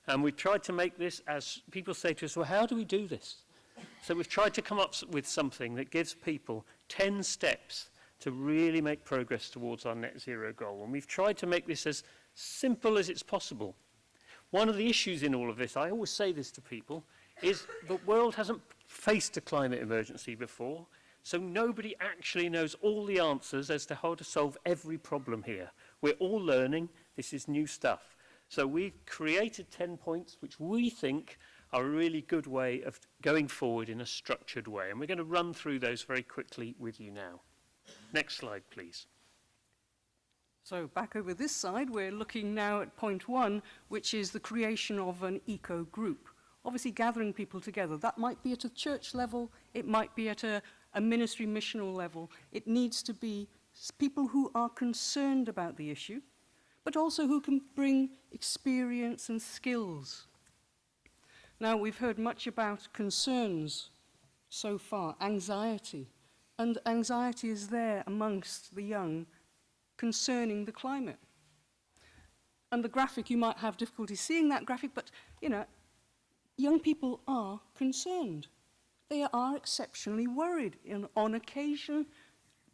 And we've tried to make this, as people say to us, well, how do we do this? So we've tried to come up with something that gives people 10 steps to really make progress towards our net zero goal. And we've tried to make this as simple as it's possible. One of the issues in all of this, I always say this to people, is the world hasn't faced a climate emergency before, so nobody actually knows all the answers as to how to solve every problem here. We're all learning. This is new stuff. So we've created 10 points which we think are a really good way of going forward in a structured way. And we're going to run through those very quickly with you now. Next slide, please. So back over this side, we're looking now at point 1, which is the creation of an eco-group. Obviously gathering people together. That might be at a church level, it might be at a ministry missional level. It needs to be people who are concerned about the issue, but also who can bring experience and skills. Now, we've heard much about concerns so far, anxiety, and anxiety is there amongst the young concerning the climate. And the graphic, you might have difficulty seeing that graphic, but, you know, young people are concerned. They are exceptionally worried on occasion,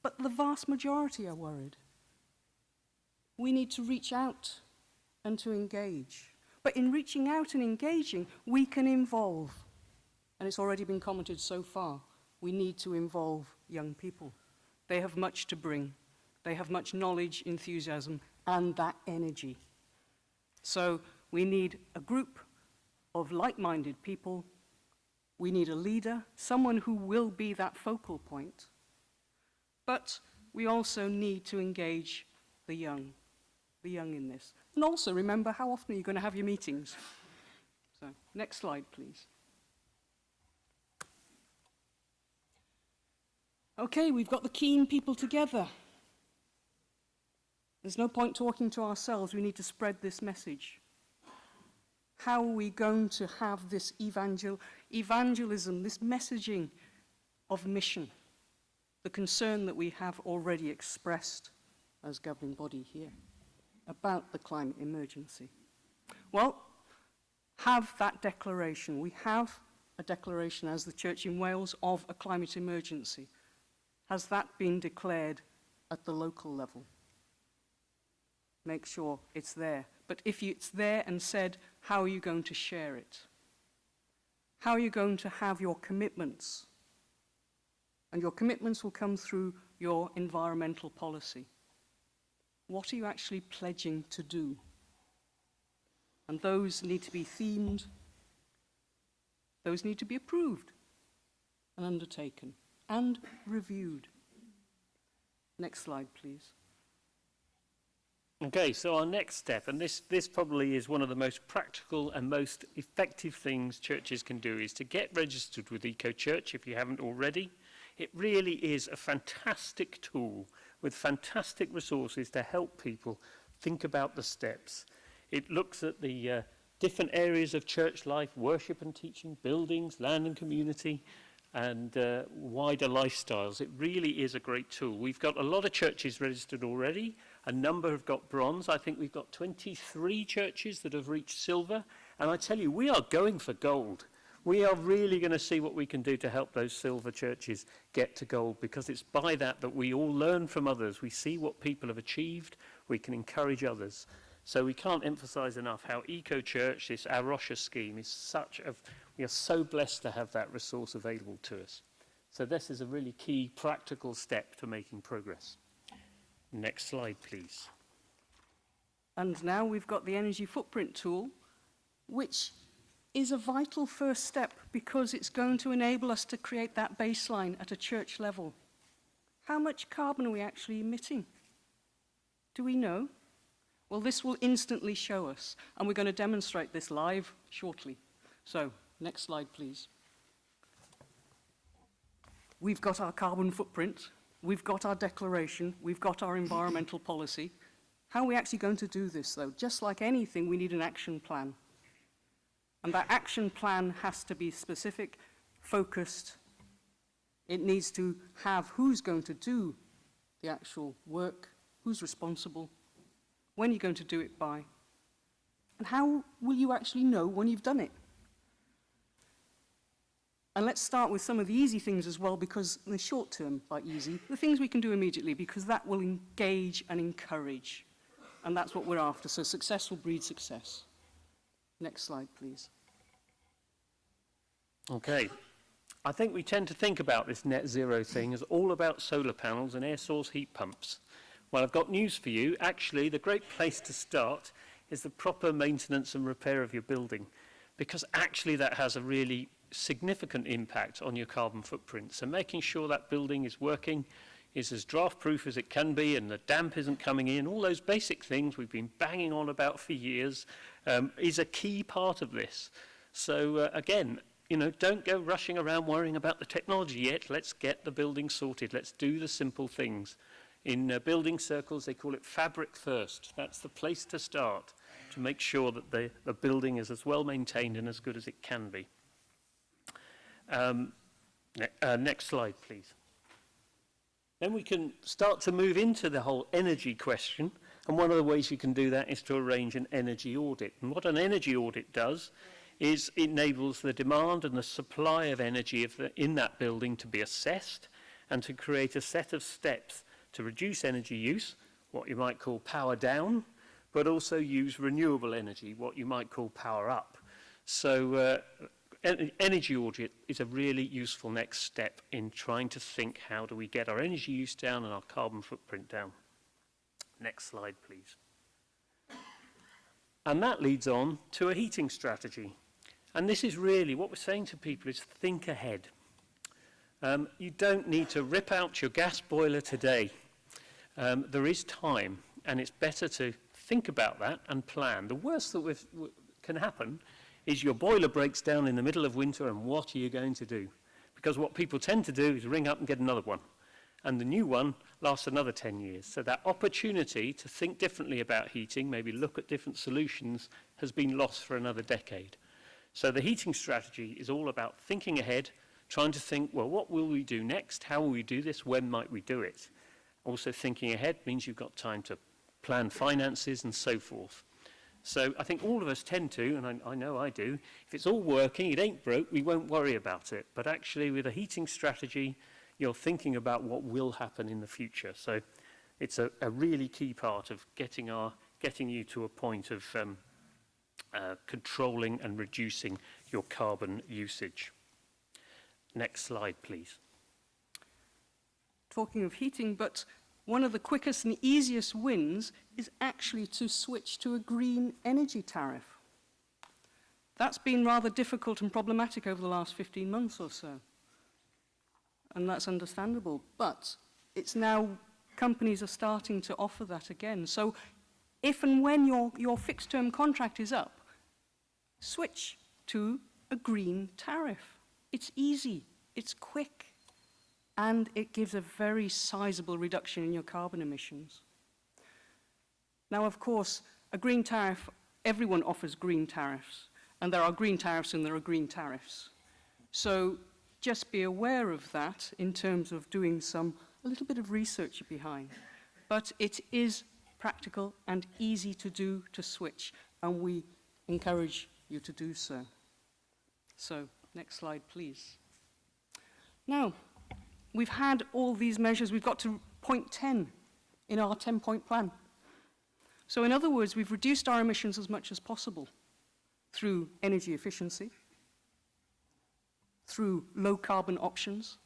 but the vast majority are worried. We need to reach out and to engage. But in reaching out and engaging, we can involve. And it's already been commented so far, we need to involve young people. They have much to bring. They have much knowledge, enthusiasm, and that energy. So we need a group of like-minded people. We need a leader, someone who will be that focal point. But we also need to engage the young in this. And also remember, how often are you going to have your meetings? So, next slide, please. Okay, we've got the keen people together. There's no point talking to ourselves. We need to spread this message. How are we going to have this evangelism, this messaging of mission, the concern that we have already expressed as governing body here about the climate emergency? Well, have that declaration. We have a declaration as the Church in Wales of a climate emergency. Has that been declared at the local level? Make sure it's there. But if it's there and said, how are you going to share it? How are you going to have your commitments? And your commitments will come through your environmental policy. What are you actually pledging to do? And those need to be themed. Those need to be approved and undertaken and reviewed. Next slide, please. Okay, so our next step, and this probably is one of the most practical and most effective things churches can do, is to get registered with EcoChurch if you haven't already. It really is a fantastic tool with fantastic resources to help people think about the steps. It looks at the different areas of church life, worship and teaching, buildings, land and community, and wider lifestyles. It really is a great tool. We've got a lot of churches registered already. A number have got bronze. I think we've got 23 churches that have reached silver. And I tell you, we are going for gold. We are really going to see what we can do to help those silver churches get to gold, because it's by that that we all learn from others. We see what people have achieved. We can encourage others. So we can't emphasize enough how EcoChurch, this Arosha scheme, is we are so blessed to have that resource available to us. So this is a really key practical step to making progress. Next slide, please. And now we've got the energy footprint tool, which is a vital first step because it's going to enable us to create that baseline at a church level. How much carbon are we actually emitting? Do we know? Well, this will instantly show us, and we're going to demonstrate this live shortly. So, next slide, please. We've got our carbon footprint, we've got our declaration, we've got our environmental policy. How are we actually going to do this, though? Just like anything, we need an action plan. And that action plan has to be specific, focused. It needs to have who's going to do the actual work, who's responsible, when you're going to do it by, and how will you actually know when you've done it? And let's start with some of the easy things as well, because in the short term, like easy, the things we can do immediately, because that will engage and encourage. And that's what we're after. So success will breed success. Next slide, please. Okay. I think we tend to think about this net zero thing as all about solar panels and air source heat pumps. Well, I've got news for you. Actually, the great place to start is the proper maintenance and repair of your building, because actually that has a really significant impact on your carbon footprint. So making sure that building is working, is as draft-proof as it can be, and the damp isn't coming in, all those basic things we've been banging on about for years, is a key part of this. So again, you know, don't go rushing around worrying about the technology yet. Let's get the building sorted. Let's do the simple things. In building circles, they call it fabric first. That's the place to start, to make sure that the building is as well maintained and as good as it can be. Next slide, please. Then we can start to move into the whole energy question. And one of the ways you can do that is to arrange an energy audit. And what an energy audit does enables the demand and the supply of energy in that building to be assessed and to create a set of steps to reduce energy use, what you might call power down, but also use renewable energy, what you might call power up. So energy audit is a really useful next step in trying to think how do we get our energy use down and our carbon footprint down. Next slide, please. And that leads on to a heating strategy. And this is really what we're saying to people is think ahead. You don't need to rip out your gas boiler today. There is time, and it's better to think about that and plan. The worst that can happen is your boiler breaks down in the middle of winter, and what are you going to do? Because what people tend to do is ring up and get another one. And the new one lasts another 10 years. So that opportunity to think differently about heating, maybe look at different solutions, has been lost for another decade. So the heating strategy is all about thinking ahead, trying to think, well, what will we do next? How will we do this? When might we do it? Also thinking ahead means you've got time to plan finances and so forth. So I think all of us tend to, and I know I do, if it's all working, it ain't broke, we won't worry about it. But actually with a heating strategy, you're thinking about what will happen in the future. So it's a really key part of getting you to a point of controlling and reducing your carbon usage. Next slide, please. Talking of heating, but one of the quickest and easiest wins is actually to switch to a green energy tariff. That's been rather difficult and problematic over the last 15 months or so. And that's understandable. But it's now, companies are starting to offer that again. So if and when your fixed term contract is up, switch to a green tariff. It's easy, it's quick, and it gives a very sizable reduction in your carbon emissions. Now, of course, a green tariff, everyone offers green tariffs, and there are green tariffs and there are green tariffs. So just be aware of that in terms of doing a little bit of research behind. But it is practical and easy to do to switch, and we encourage you to do so. So, next slide, please. Now, we've had all these measures. We've got to point 10 in our 10-point plan. So in other words, we've reduced our emissions as much as possible through energy efficiency, through low carbon options.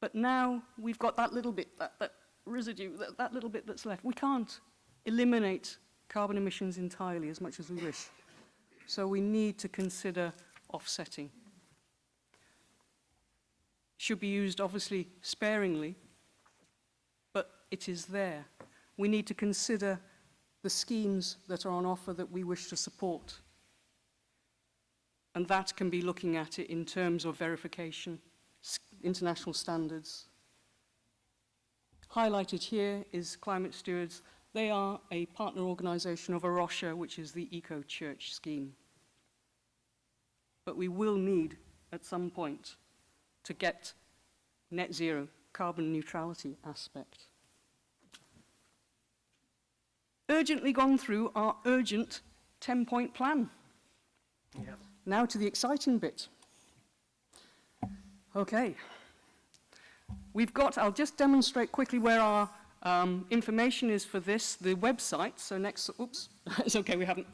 But now we've got that little bit, that residue, that little bit that's left. We can't eliminate carbon emissions entirely as much as we wish. So we need to consider offsetting. Should be used obviously sparingly, but it is there. We need to consider the schemes that are on offer that we wish to support. And that can be looking at it in terms of verification, international standards. Highlighted here is Climate Stewards. They are a partner organisation of A Rocha, which is the eco-church scheme. But we will need, at some point, to get net zero, carbon neutrality aspect. Urgently gone through our urgent 10-point plan. Yeah. Now to the exciting bit. Okay. We've got, I'll just demonstrate quickly where our information is for this, the website. So next, oops, it's okay, we haven't.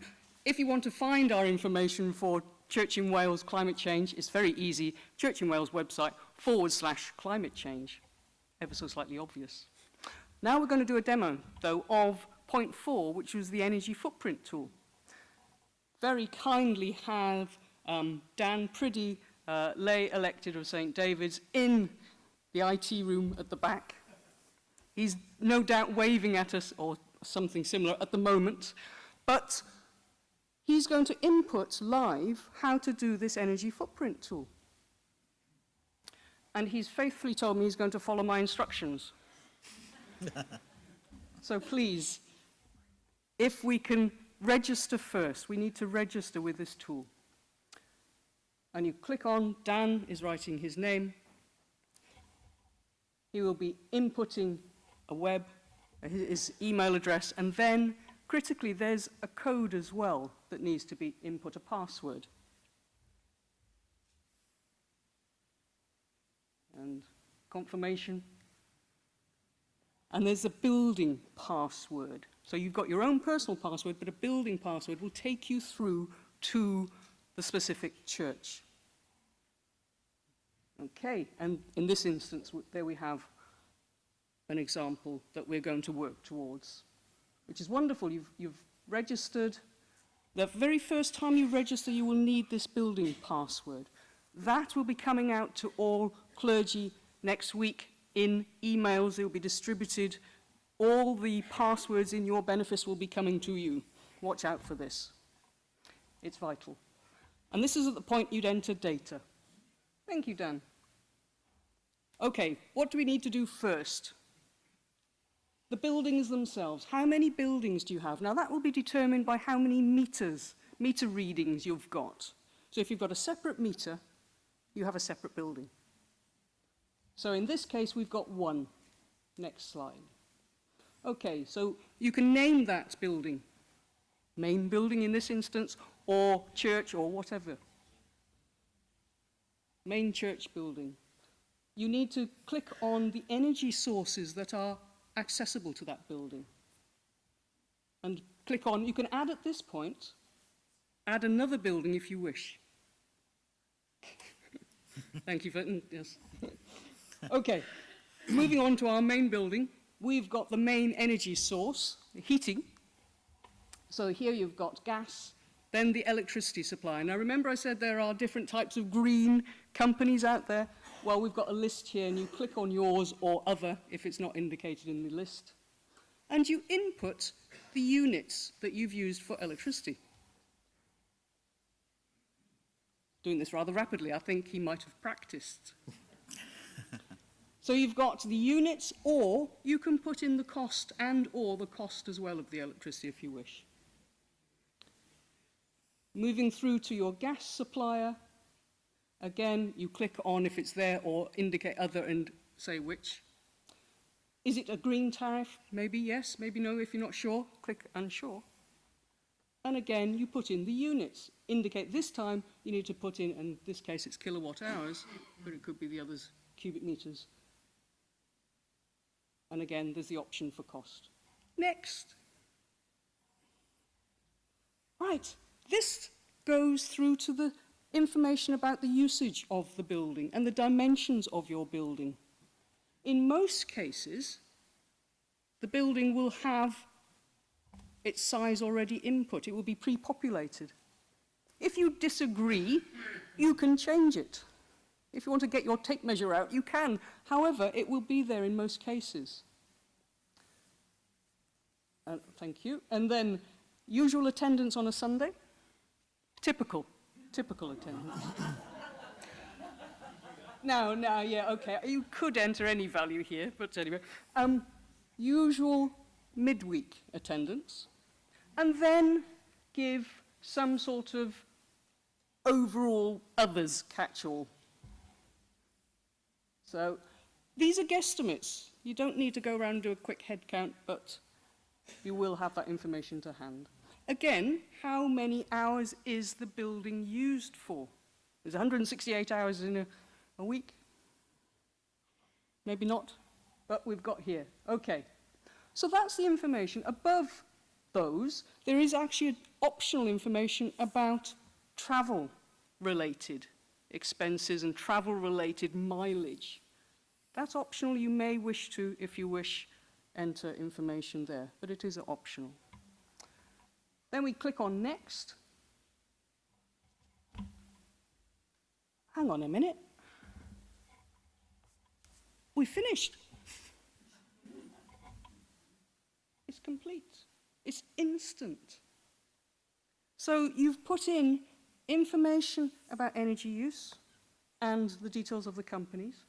If you want to find our information for Church in Wales climate change, it's very easy. Church in Wales website /climate change. Ever so slightly obvious. Now we're going to do a demo, though, of point 4, which was the energy footprint tool. Very kindly have Dan Priddy, lay elected of St. David's, in the IT room at the back. He's no doubt waving at us, or something similar at the moment, but he's going to input live how to do this energy footprint tool. And he's faithfully told me he's going to follow my instructions. So please, if we can register first, we need to register with this tool. And you click on, Dan is writing his name. He will be inputting his email address, and then, critically, there's a code as well that needs to be input a password. And confirmation. And there's a building password. So you've got your own personal password, but a building password will take you through to the specific church. Okay, and in this instance, there we have an example that we're going to work towards, which is wonderful. You've registered. The very first time you register, you will need this building password. That will be coming out to all clergy next week in emails. They will be distributed. All the passwords in your benefice will be coming to you. Watch out for this. It's vital. And this is at the point you'd enter data. Thank you, Dan. Okay, what do we need to do first? The buildings themselves. How many buildings do you have? Now, that will be determined by how many meter readings you've got. So if you've got a separate meter, you have a separate building. So in this case, we've got one. Next slide. Okay, so you can name that building. Main building in this instance, or church, or whatever. Main church building. You need to click on the energy sources that are accessible to that building. And click on, you can add at this point, add another building if you wish. Thank you for, yes. Okay, moving on to our main building, we've got the main energy source, heating. So here you've got gas, then the electricity supply. Now remember I said there are different types of green companies out there? Well, we've got a list here, and you click on yours or other if it's not indicated in the list. And you input the units that you've used for electricity. Doing this rather rapidly, I think he might have practiced. So you've got the units, or you can put in the cost and or the cost as well of the electricity if you wish. Moving through to your gas supplier, again, you click on if it's there or indicate other and say which. Is it a green tariff? Maybe yes, maybe no. If you're not sure, click unsure. And again, you put in the units. Indicate this time you need to put in, in this case it's kilowatt hours, but it could be the others, cubic meters. And again, there's the option for cost. Next. Right, this goes through to the information about the usage of the building and the dimensions of your building. In most cases, the building will have its size already input. It will be pre-populated. If you disagree, you can change it. If you want to get your tape measure out, you can. However, it will be there in most cases. Thank you. And then, usual attendance on a Sunday? Typical attendance. No, yeah, okay. You could enter any value here, but anyway. Usual midweek attendance. And then give some sort of overall others catch-all. So these are guesstimates. You don't need to go around and do a quick head count, but you will have that information to hand. Again, how many hours is the building used for? There's 168 hours in a week. Maybe not, but we've got here. Okay, so that's the information. Above those, there is actually optional information about travel-related expenses and travel-related mileage. That's optional. You may wish to, if you wish, enter information there, but it is optional. Then we click on Next. Hang on a minute. We finished. It's complete. It's instant. So you've put in information about energy use and the details of the companies.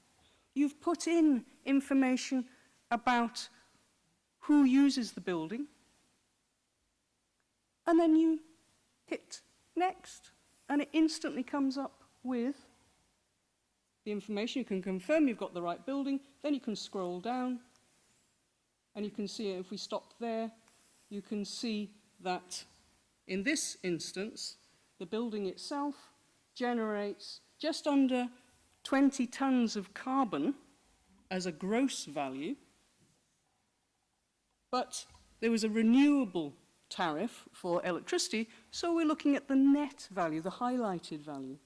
You've put in information about who uses the building. And then you hit Next, and it instantly comes up with the information. You can confirm you've got the right building, then you can scroll down, and you can see if we stopped there, you can see that In this instance, the building itself generates just under 20 tonnes of carbon as a gross value, but there was a renewable tariff for electricity, so we're looking at the net value, the highlighted value.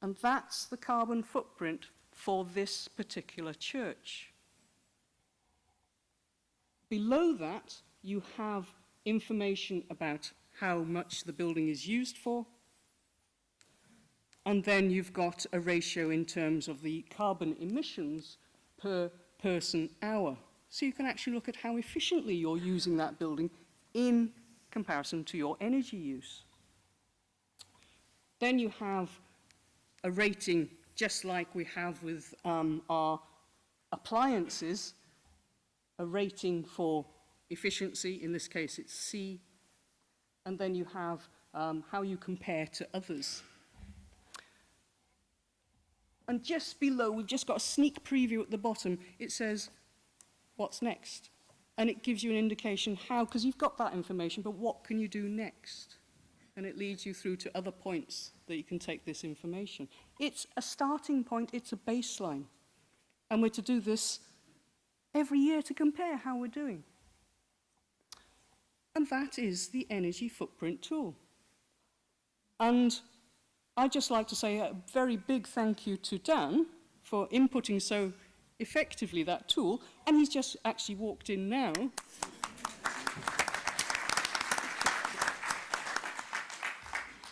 And that's the carbon footprint for this particular church. Below that, you have information about how much the building is used for, and then you've got a ratio in terms of the carbon emissions per person hour. So you can actually look at how efficiently you're using that building in comparison to your energy use. Then you have a rating just like we have with our appliances, a rating for efficiency, in this case it's C, and then you have how you compare to others. And just below, we've just got a sneak preview at the bottom. It says, what's next? And it gives you an indication how, because you've got that information, but what can you do next? And it leads you through to other points that you can take this information. It's a starting point, it's a baseline. And we're to do this every year to compare how we're doing. And that is the energy footprint tool. And I'd just like to say a very big thank you to Dan for inputting so effectively that tool, and he's just actually walked in now.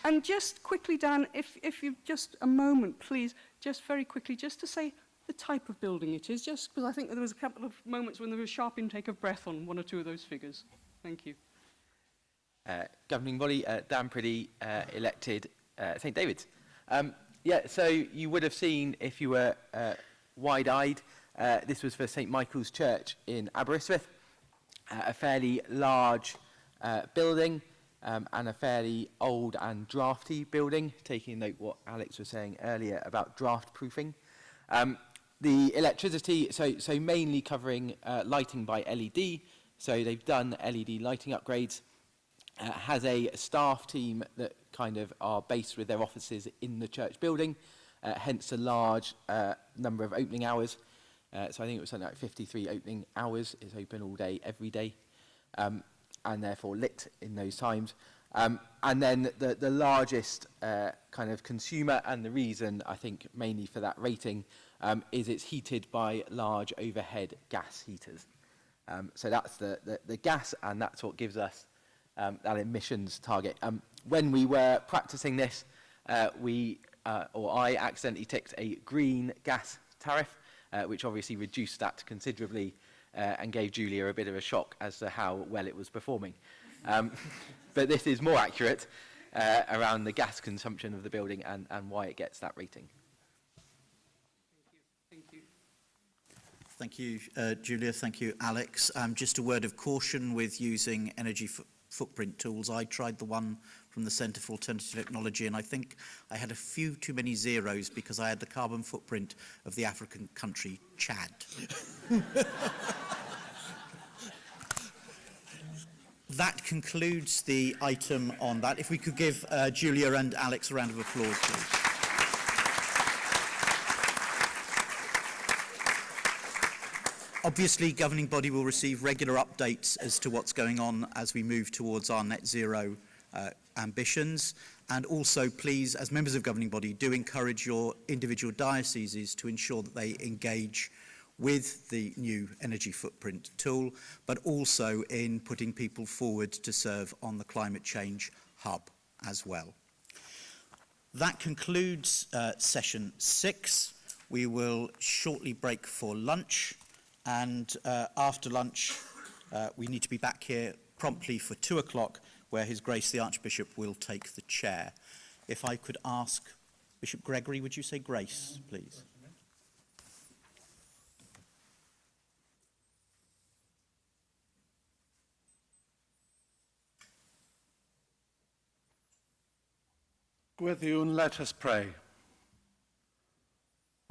And just quickly, Dan, if you've just a moment, please, just very quickly, just to say the type of building it is, just because I think there was a couple of moments when there was a sharp intake of breath on one or two of those figures. Thank you. Governing body, Dan Priddy, elected St David's. Yeah, so you would have seen, if you were wide-eyed, this was for St Michael's Church in Aberystwyth, a fairly large building and a fairly old and drafty building, taking note what Alex was saying earlier about draft proofing. The electricity, so mainly covering lighting by LED, so they've done LED lighting upgrades, has a staff team that kind of are based with their offices in the church building, hence a large number of opening hours. So I think it was something like 53 opening hours. It's open all day, every day, and therefore lit in those times. And then the largest kind of consumer, and the reason I think mainly for that rating, is it's heated by large overhead gas heaters. So that's the gas, and that's what gives us that emissions target. When we were practicing this, I accidentally ticked a green gas tariff, which obviously reduced that considerably and gave Julia a bit of a shock as to how well it was performing. But this is more accurate around the gas consumption of the building and why it gets that rating. Thank you, Julia. Thank you, Alex. Just a word of caution with using energy footprint tools. I tried the one from the Centre for Alternative Technology, and I think I had a few too many zeros because I had the carbon footprint of the African country Chad. That concludes the item on that. If we could give Julia and Alex a round of applause, please. Obviously, governing body will receive regular updates as to what's going on as we move towards our net zero ambitions. And also, please, as members of governing body, do encourage your individual dioceses to ensure that they engage with the new energy footprint tool, but also in putting people forward to serve on the climate change hub as well. That concludes session 6. We will shortly break for lunch. And after lunch, we need to be back here promptly for 2 o'clock, where His Grace the Archbishop will take the chair. If I could ask Bishop Gregory, would you say grace, please? Gwyddiwn, let us pray.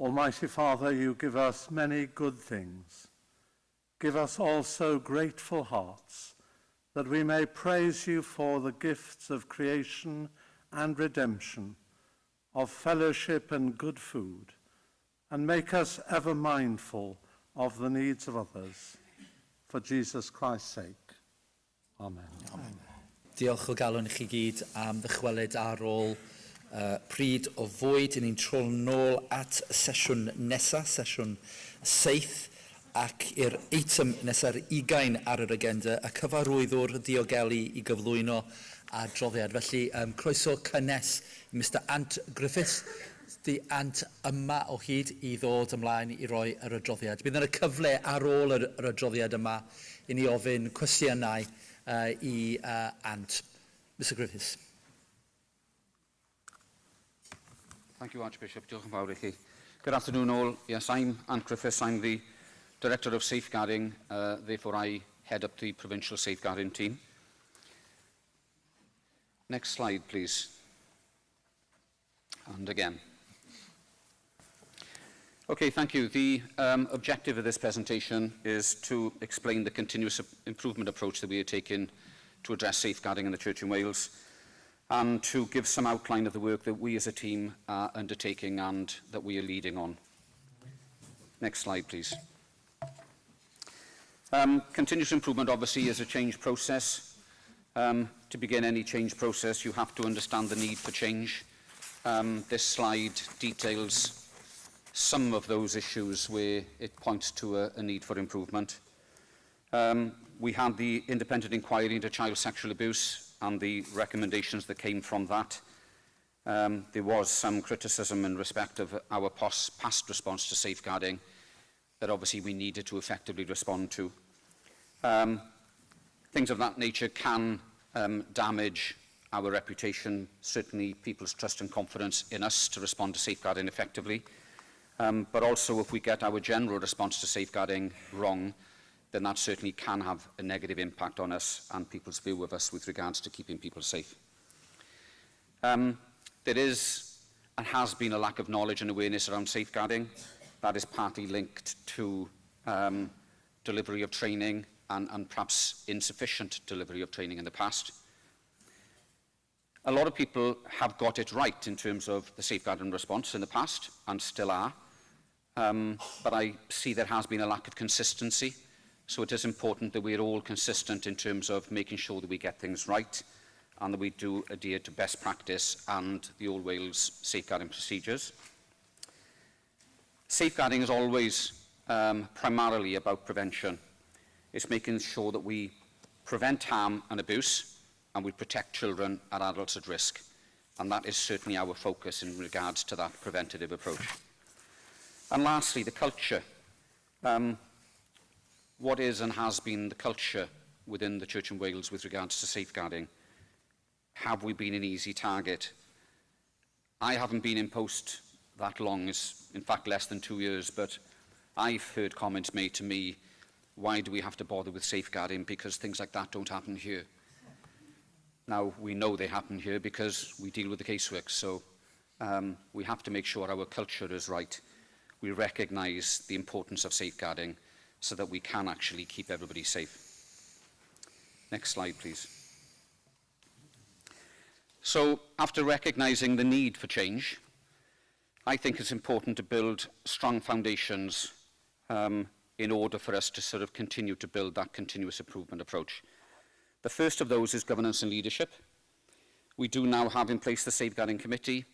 Almighty Father, you give us many good things. Give us also grateful hearts, that we may praise you for the gifts of creation and redemption, of fellowship and good food, and make us ever mindful of the needs of others. For Jesus Christ's sake. Amen. Amen. Diolch o galon I chi gyd am ddychwelyd ar ôl pryd o fwyd. Yn ni'n trol nôl at y sesiwn nesaf, sesiwn 7, ac i'r eitem nesaf 20 ar yr agenda, y cyfarwyddwr diogelu I gyflwyno adroddiad. Felly, croeso cynnes I Mr Ant Griffiths, di Ant yma o hyd I ddod ymlaen I roi yr adroddiad. Bydd yna cyfle ar ôl yr adroddiad yma I ni ofyn cwestiynau I Ant. Mr Griffiths. Thank you, Archbishop. Diolch yn fawr I chi. Good afternoon all. Yes, I'm Ant Griffiths. I'm the Director of Safeguarding. Therefore, I head up the Provincial Safeguarding team. Next slide, please. And again. Okay, thank you. The objective of this presentation is to explain the continuous improvement approach that we are taking to address safeguarding in the Church in Wales, and to give some outline of the work that we as a team are undertaking and that we are leading on. Next slide, please. Continuous improvement obviously is a change process. To begin any change process, you have to understand the need for change. This slide details some of those issues where it points to a need for improvement. We had the independent inquiry into child sexual abuse and the recommendations that came from that. There was some criticism in respect of our past response to safeguarding that obviously we needed to effectively respond to. Things of that nature can damage our reputation, certainly people's trust and confidence in us to respond to safeguarding effectively. But also, if we get our general response to safeguarding wrong, then that certainly can have a negative impact on us and people's view of us with regards to keeping people safe. There is and has been a lack of knowledge and awareness around safeguarding. That is partly linked to delivery of training and perhaps insufficient delivery of training in the past. A lot of people have got it right in terms of the safeguarding response in the past, and still are. But I see there has been a lack of consistency. So it is important that we're all consistent in terms of making sure that we get things right and that we do adhere to best practice and the All Wales safeguarding procedures. Safeguarding is always primarily about prevention. It's making sure that we prevent harm and abuse and we protect children and adults at risk. And that is certainly our focus in regards to that preventative approach. And lastly, the culture. What is and has been the culture within the Church in Wales with regards to safeguarding? Have we been an easy target? I haven't been in post that long, it's in fact less than 2 years, but I've heard comments made to me, why do we have to bother with safeguarding because things like that don't happen here? Now, we know they happen here because we deal with the casework, so we have to make sure our culture is right. We recognise the importance of safeguarding so that we can actually keep everybody safe. Next slide, please. So, after recognising the need for change, I think it's important to build strong foundations in order for us to sort of continue to build that continuous improvement approach. The first of those is governance and leadership. We do now have in place the Safeguarding Committee.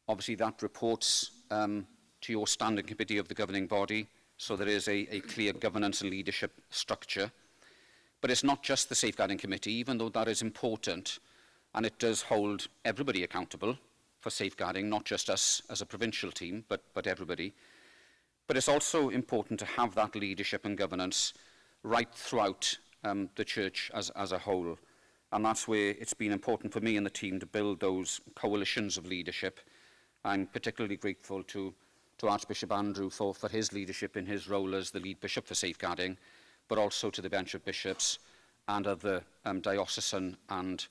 Obviously, that reports to your standing committee of the governing body, so there is a clear governance and leadership structure. But it's not just the Safeguarding Committee, even though that is important, and it does hold everybody accountable for safeguarding, not just us as a provincial team, but everybody. But it's also important to have that leadership and governance right throughout the church as a whole. And that's where it's been important for me and the team to build those coalitions of leadership. I'm particularly grateful to Archbishop Andrew for his leadership in his role as the lead bishop for safeguarding, but also to the bench of bishops and other diocesan and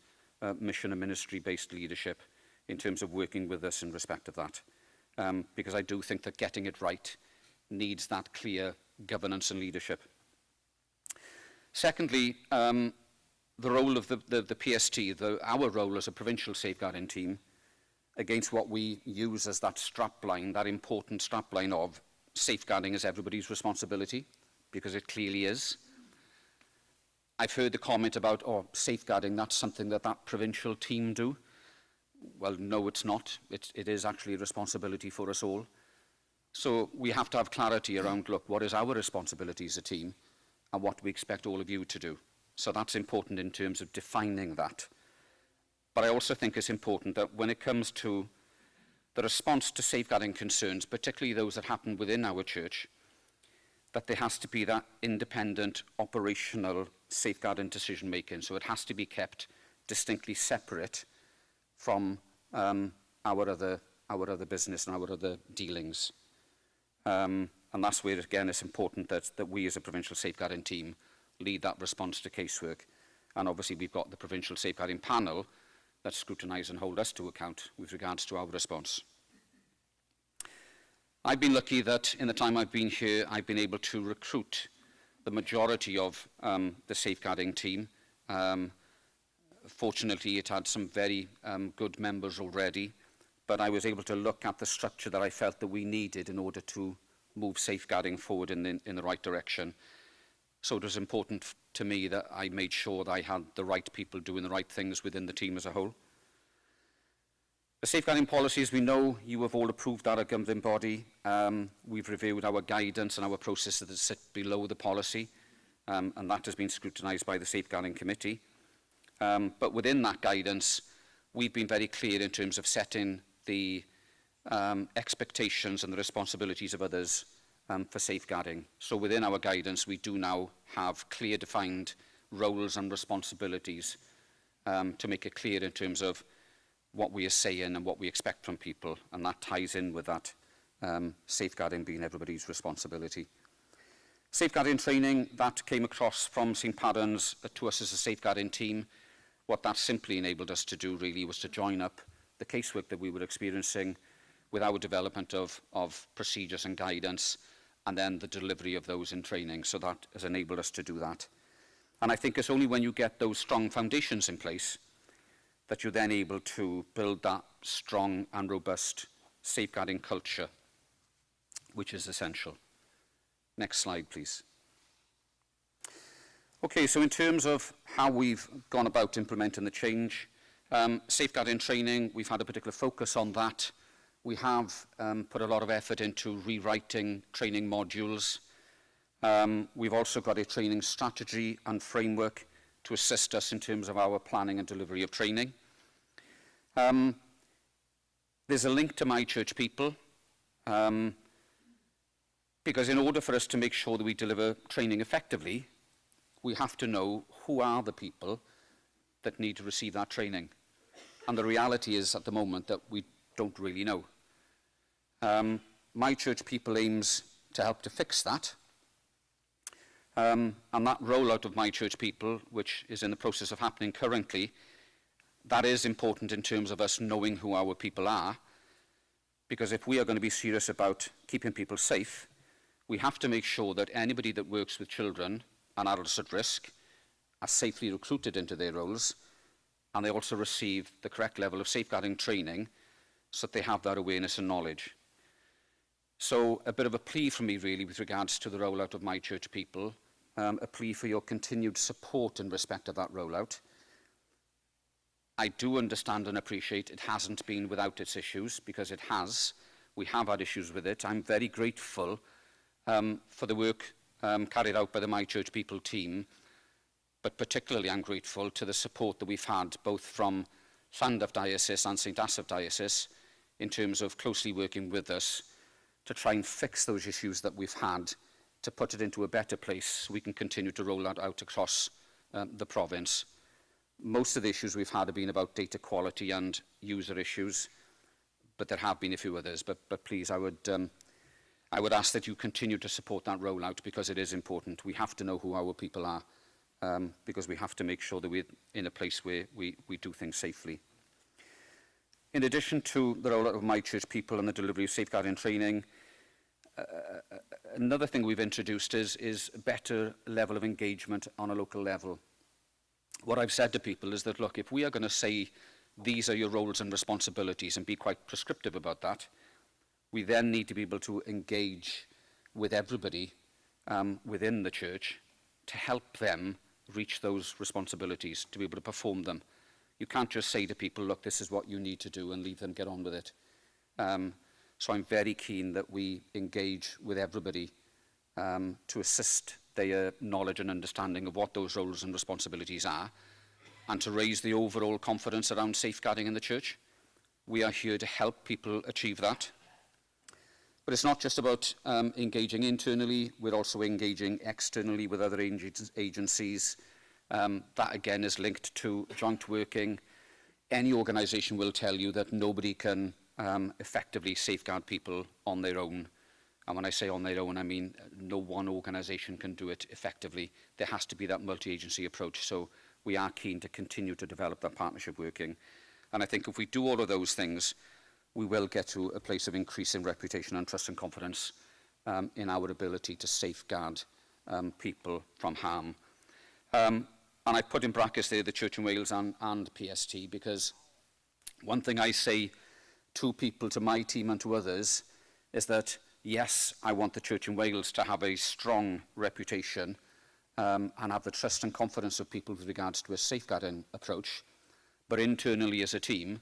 mission and ministry-based leadership in terms of working with us in respect of that. Because I do think that getting it right needs that clear governance and leadership. Secondly, the role of the PST, our role as a provincial safeguarding team, against what we use as that strapline, that important strapline of safeguarding is everybody's responsibility, because it clearly is. I've heard the comment about, oh, safeguarding, that's something that provincial team do. Well, no, it's not. It is actually a responsibility for us all. So we have to have clarity around, look, what is our responsibility as a team and what we expect all of you to do. So that's important in terms of defining that. But I also think it's important that when it comes to the response to safeguarding concerns, particularly those that happen within our church, that there has to be that independent operational safeguarding decision making. So it has to be kept distinctly separate from our other business and our other dealings. And that's where, again, it's important that we as a provincial safeguarding team lead that response to casework. And obviously we've got the provincial safeguarding panel that scrutinise and hold us to account with regards to our response. I've been lucky that in the time I've been here, I've been able to recruit the majority of the safeguarding team. Fortunately, it had some very good members already, but I was able to look at the structure that I felt that we needed in order to move safeguarding forward in the right direction. So it was important to me that I made sure that I had the right people doing the right things within the team as a whole. The safeguarding policies, we know you have all approved that at governing body. We've reviewed our guidance and our processes that sit below the policy, and that has been scrutinised by the Safeguarding Committee. But within that guidance, we've been very clear in terms of setting the expectations and the responsibilities of others for safeguarding. So within our guidance, we do now have clear defined roles and responsibilities to make it clear in terms of what we are saying and what we expect from people, and that ties in with that safeguarding being everybody's responsibility. Safeguarding training, that came across from St Padans to us as a safeguarding team. What that simply enabled us to do really was to join up the casework that we were experiencing with our development of procedures and guidance, and then the delivery of those in training. So that has enabled us to do that. And I think it's only when you get those strong foundations in place that you're then able to build that strong and robust safeguarding culture, which is essential. Next slide, please. Okay, so in terms of how we've gone about implementing the change, safeguarding training, we've had a particular focus on that. We have put a lot of effort into rewriting training modules. We've also got a training strategy and framework to assist us in terms of our planning and delivery of training. There's a link to My Church People, because in order for us to make sure that we deliver training effectively, we have to know who are the people that need to receive that training. And the reality is at the moment that we don't really know. My Church People aims to help to fix that. And that rollout of My Church People, which is in the process of happening currently, that is important in terms of us knowing who our people are. Because if we are going to be serious about keeping people safe, we have to make sure that anybody that works with children and adults at risk are safely recruited into their roles, and they also receive the correct level of safeguarding training so that they have that awareness and knowledge. So a bit of a plea from me really with regards to the rollout of My Church People, a plea for your continued support in respect of that rollout. I do understand and appreciate it hasn't been without its issues, because it has. We have had issues with it. I'm very grateful for the work carried out by the My Church People team, but particularly I'm grateful to the support that we've had both from Llandaff Diocese and St Asaph Diocese in terms of closely working with us to try and fix those issues that we've had, to put it into a better place so we can continue to roll that out across the province. Most of the issues we've had have been about data quality and user issues, but there have been a few others. But please, I would ask that you continue to support that rollout, because it is important. We have to know who our people are, because we have to make sure that we're in a place where we do things safely. In addition to the rollout of My Church People and the delivery of safeguarding training, another thing we've introduced is a better level of engagement on a local level. what I've said to people is that, look, if we are going to say these are your roles and responsibilities and be quite prescriptive about that, we then need to be able to engage with everybody within the church to help them reach those responsibilities, to be able to perform them. You can't just say to people, look, this is what you need to do, and leave them get on with it. So I'm very keen that we engage with everybody to assist their knowledge and understanding of what those roles and responsibilities are, and to raise the overall confidence around safeguarding in the church. We are here to help people achieve that. But it's not just about engaging internally, we're also engaging externally with other agencies. That again is linked to joint working. Any organisation will tell you that nobody can effectively safeguard people on their own. And when I say on their own, I mean no one organisation can do it effectively. There has to be that multi-agency approach. So we are keen to continue to develop that partnership working. And I think if we do all of those things, we will get to a place of increasing reputation and trust and confidence in our ability to safeguard people from harm. And I put in brackets there the Church in Wales and PST, because one thing I say to people, to my team and to others, is that yes, I want the Church in Wales to have a strong reputation and have the trust and confidence of people with regards to a safeguarding approach. But internally as a team,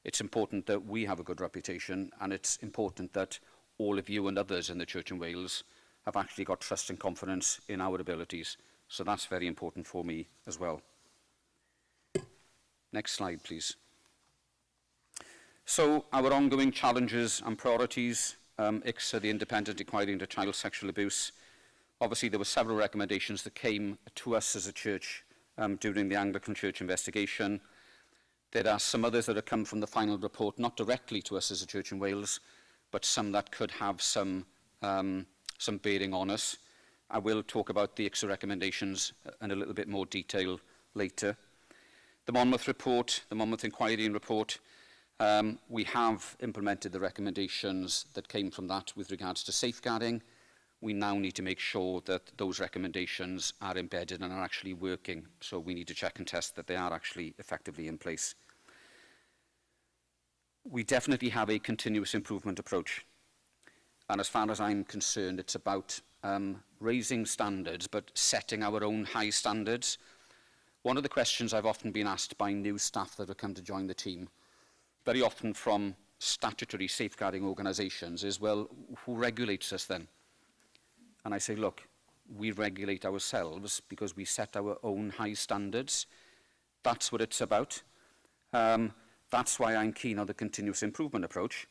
it's important that we have a good reputation, and it's important that all of you and others in the Church in Wales have actually got trust and confidence in our abilities. So that's very important for me as well. Next slide, please. So our ongoing challenges and priorities, ICSA, the Independent Inquiry into Child Sexual Abuse. Obviously, there were several recommendations that came to us as a church during the Anglican Church investigation. There are some others that have come from the final report, not directly to us as a church in Wales, but some that could have some bearing on us. I will talk about the ICSA recommendations in a little bit more detail later. The Monmouth report, the Monmouth Inquiry and report, we have implemented the recommendations that came from that with regards to safeguarding. We now need to make sure that those recommendations are embedded and are actually working. So we need to check and test that they are actually effectively in place. We definitely have a continuous improvement approach. And as far as I'm concerned, it's about raising standards, but setting our own high standards. One of the questions I've often been asked by new staff that have come to join the team, very often from statutory safeguarding organisations, is, well, who regulates us then? And I say, look, we regulate ourselves because we set our own high standards. That's what it's about. That's why I'm keen on the continuous improvement approach,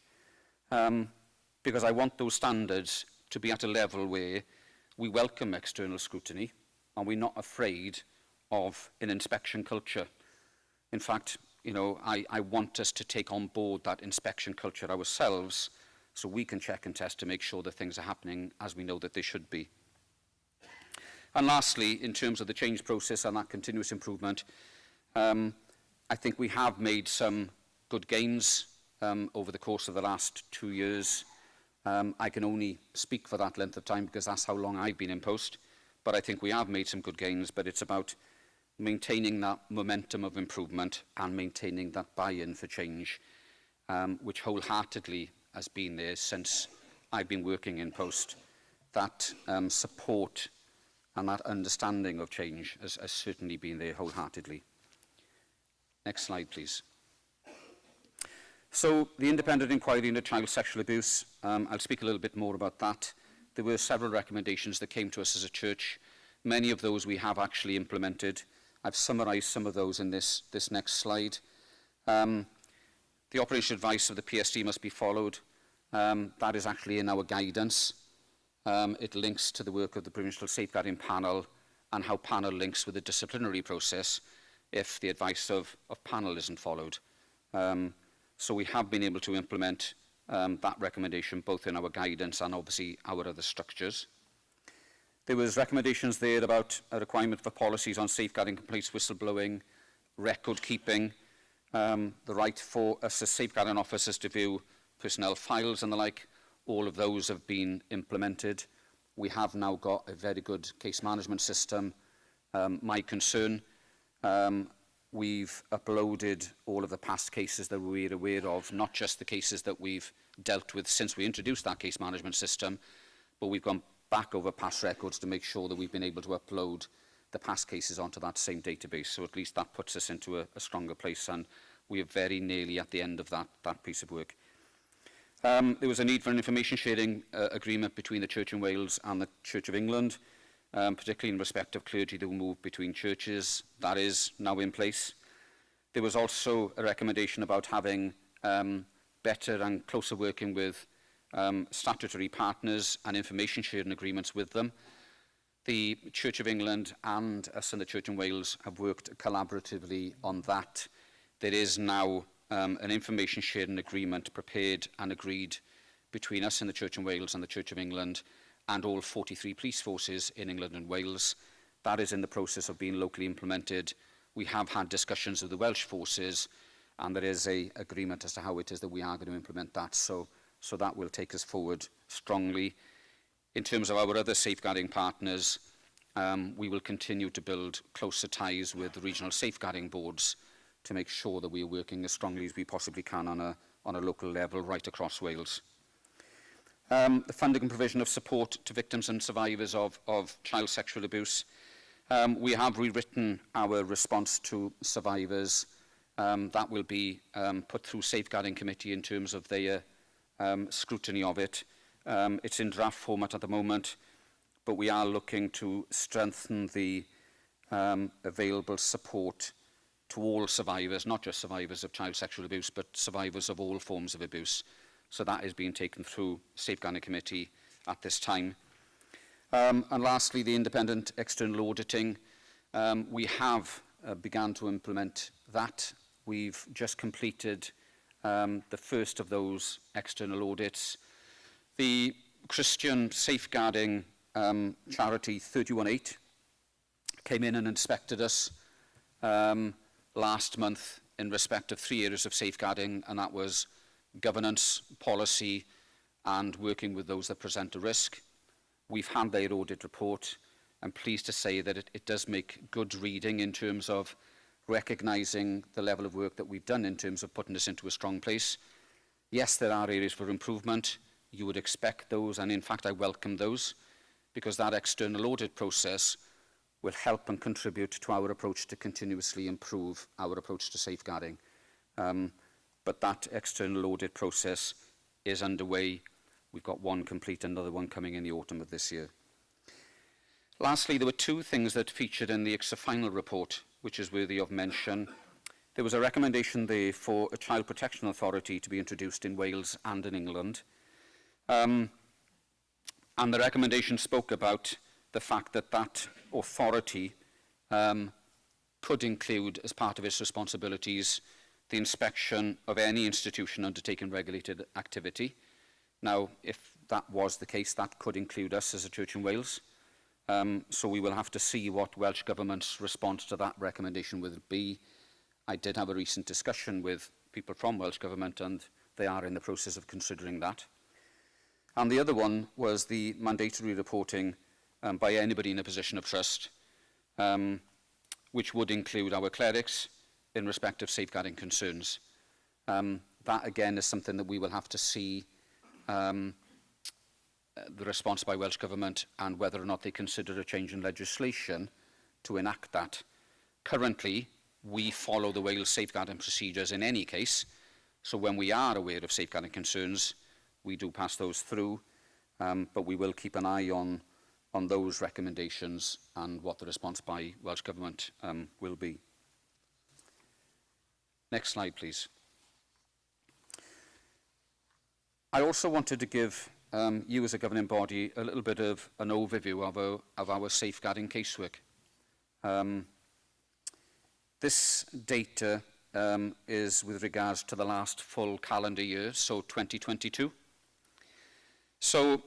because I want those standards to be at a level where we welcome external scrutiny and we're not afraid of an inspection culture. In fact, you know, I want us to take on board that inspection culture ourselves so we can check and test to make sure that things are happening as we know that they should be. And lastly, in terms of the change process and that continuous improvement, I think we have made some good gains over the course of the last 2 years. I can only speak for that length of time because that's how long I've been in post. But I think we have made some good gains, but it's about maintaining that momentum of improvement and maintaining that buy-in for change, which wholeheartedly has been there since I've been working in post. That support and that understanding of change has certainly been there wholeheartedly. Next slide, please. So, the Independent Inquiry into Child Sexual Abuse, I'll speak a little bit more about that. There were several recommendations that came to us as a church. Many of those we have actually implemented. I've summarised some of those in this next slide. The operational advice of the PST must be followed. That is actually in our guidance. It links to the work of the Provincial Safeguarding Panel and how panel links with the disciplinary process if the advice of panel isn't followed. So we have been able to implement that recommendation both in our guidance and obviously our other structures. There was recommendations there about a requirement for policies on safeguarding complaints, whistleblowing, record keeping, the right for us as safeguarding officers to view personnel files and the like. All of those have been implemented. We have now got a very good case management system. My concern We've uploaded all of the past cases that we're aware of, not just the cases that we've dealt with since we introduced that case management system, but we've gone back over past records to make sure that we've been able to upload the past cases onto that same database. So at least that puts us into a stronger place, and we are very nearly at the end of that piece of work. There was a need for an information sharing agreement between the Church in Wales and the Church of England, particularly in respect of clergy that will move between churches. That is now in place. There was also a recommendation about having better and closer working with statutory partners and information sharing agreements with them. The Church of England and us and the Church in Wales have worked collaboratively on that. There is now an information sharing agreement prepared and agreed between us and the Church in Wales and the Church of England and all 43 police forces in England and Wales. That is in the process of being locally implemented. We have had discussions with the Welsh forces, and there is an agreement as to how it is that we are going to implement that. So that will take us forward strongly. In terms of our other safeguarding partners, we will continue to build closer ties with the regional safeguarding boards to make sure that we are working as strongly as we possibly can on a local level right across Wales. The funding and provision of support to victims and survivors of child sexual abuse. We have rewritten our response to survivors. That will be put through Safeguarding Committee in terms of their scrutiny of it. It's in draft format at the moment, but we are looking to strengthen the available support to all survivors, not just survivors of child sexual abuse, but survivors of all forms of abuse. So that is being taken through Safeguarding Committee at this time. And lastly, the independent external auditing. We have begun to implement that. We've just completed the first of those external audits. The Christian safeguarding charity 318 came in and inspected us last month in respect of 3 areas of safeguarding, and that was governance, policy, and working with those that present a risk. We've had their audit report. I'm pleased to say that it does make good reading in terms of recognising the level of work that we've done in terms of putting us into a strong place. Yes, there are areas for improvement. You would expect those, and in fact I welcome those, because that external audit process will help and contribute to our approach to continuously improve our approach to safeguarding. But that external audit process is underway. We've got one complete, another one coming in the autumn of this year. Lastly, there were 2 things that featured in the ICSA final report, which is worthy of mention. There was a recommendation there for a Child Protection Authority to be introduced in Wales and in England. And the recommendation spoke about the fact that that authority could include, as part of its responsibilities, the inspection of any institution undertaking regulated activity. Now, if that was the case, that could include us as a Church in Wales. So we will have to see what Welsh Government's response to that recommendation would be. I did have a recent discussion with people from Welsh Government, and they are in the process of considering that. And the other one was the mandatory reporting by anybody in a position of trust, which would include our clerics in respect of safeguarding concerns. That, again, is something that we will have to see the response by Welsh Government and whether or not they consider a change in legislation to enact that. Currently, we follow the Wales safeguarding procedures in any case, so when we are aware of safeguarding concerns, we do pass those through, but we will keep an eye on those recommendations and what the response by Welsh Government will be. Next slide, please. I also wanted to give you as a governing body a little bit of an overview of our safeguarding casework. This data is with regards to the last full calendar year, so 2022. So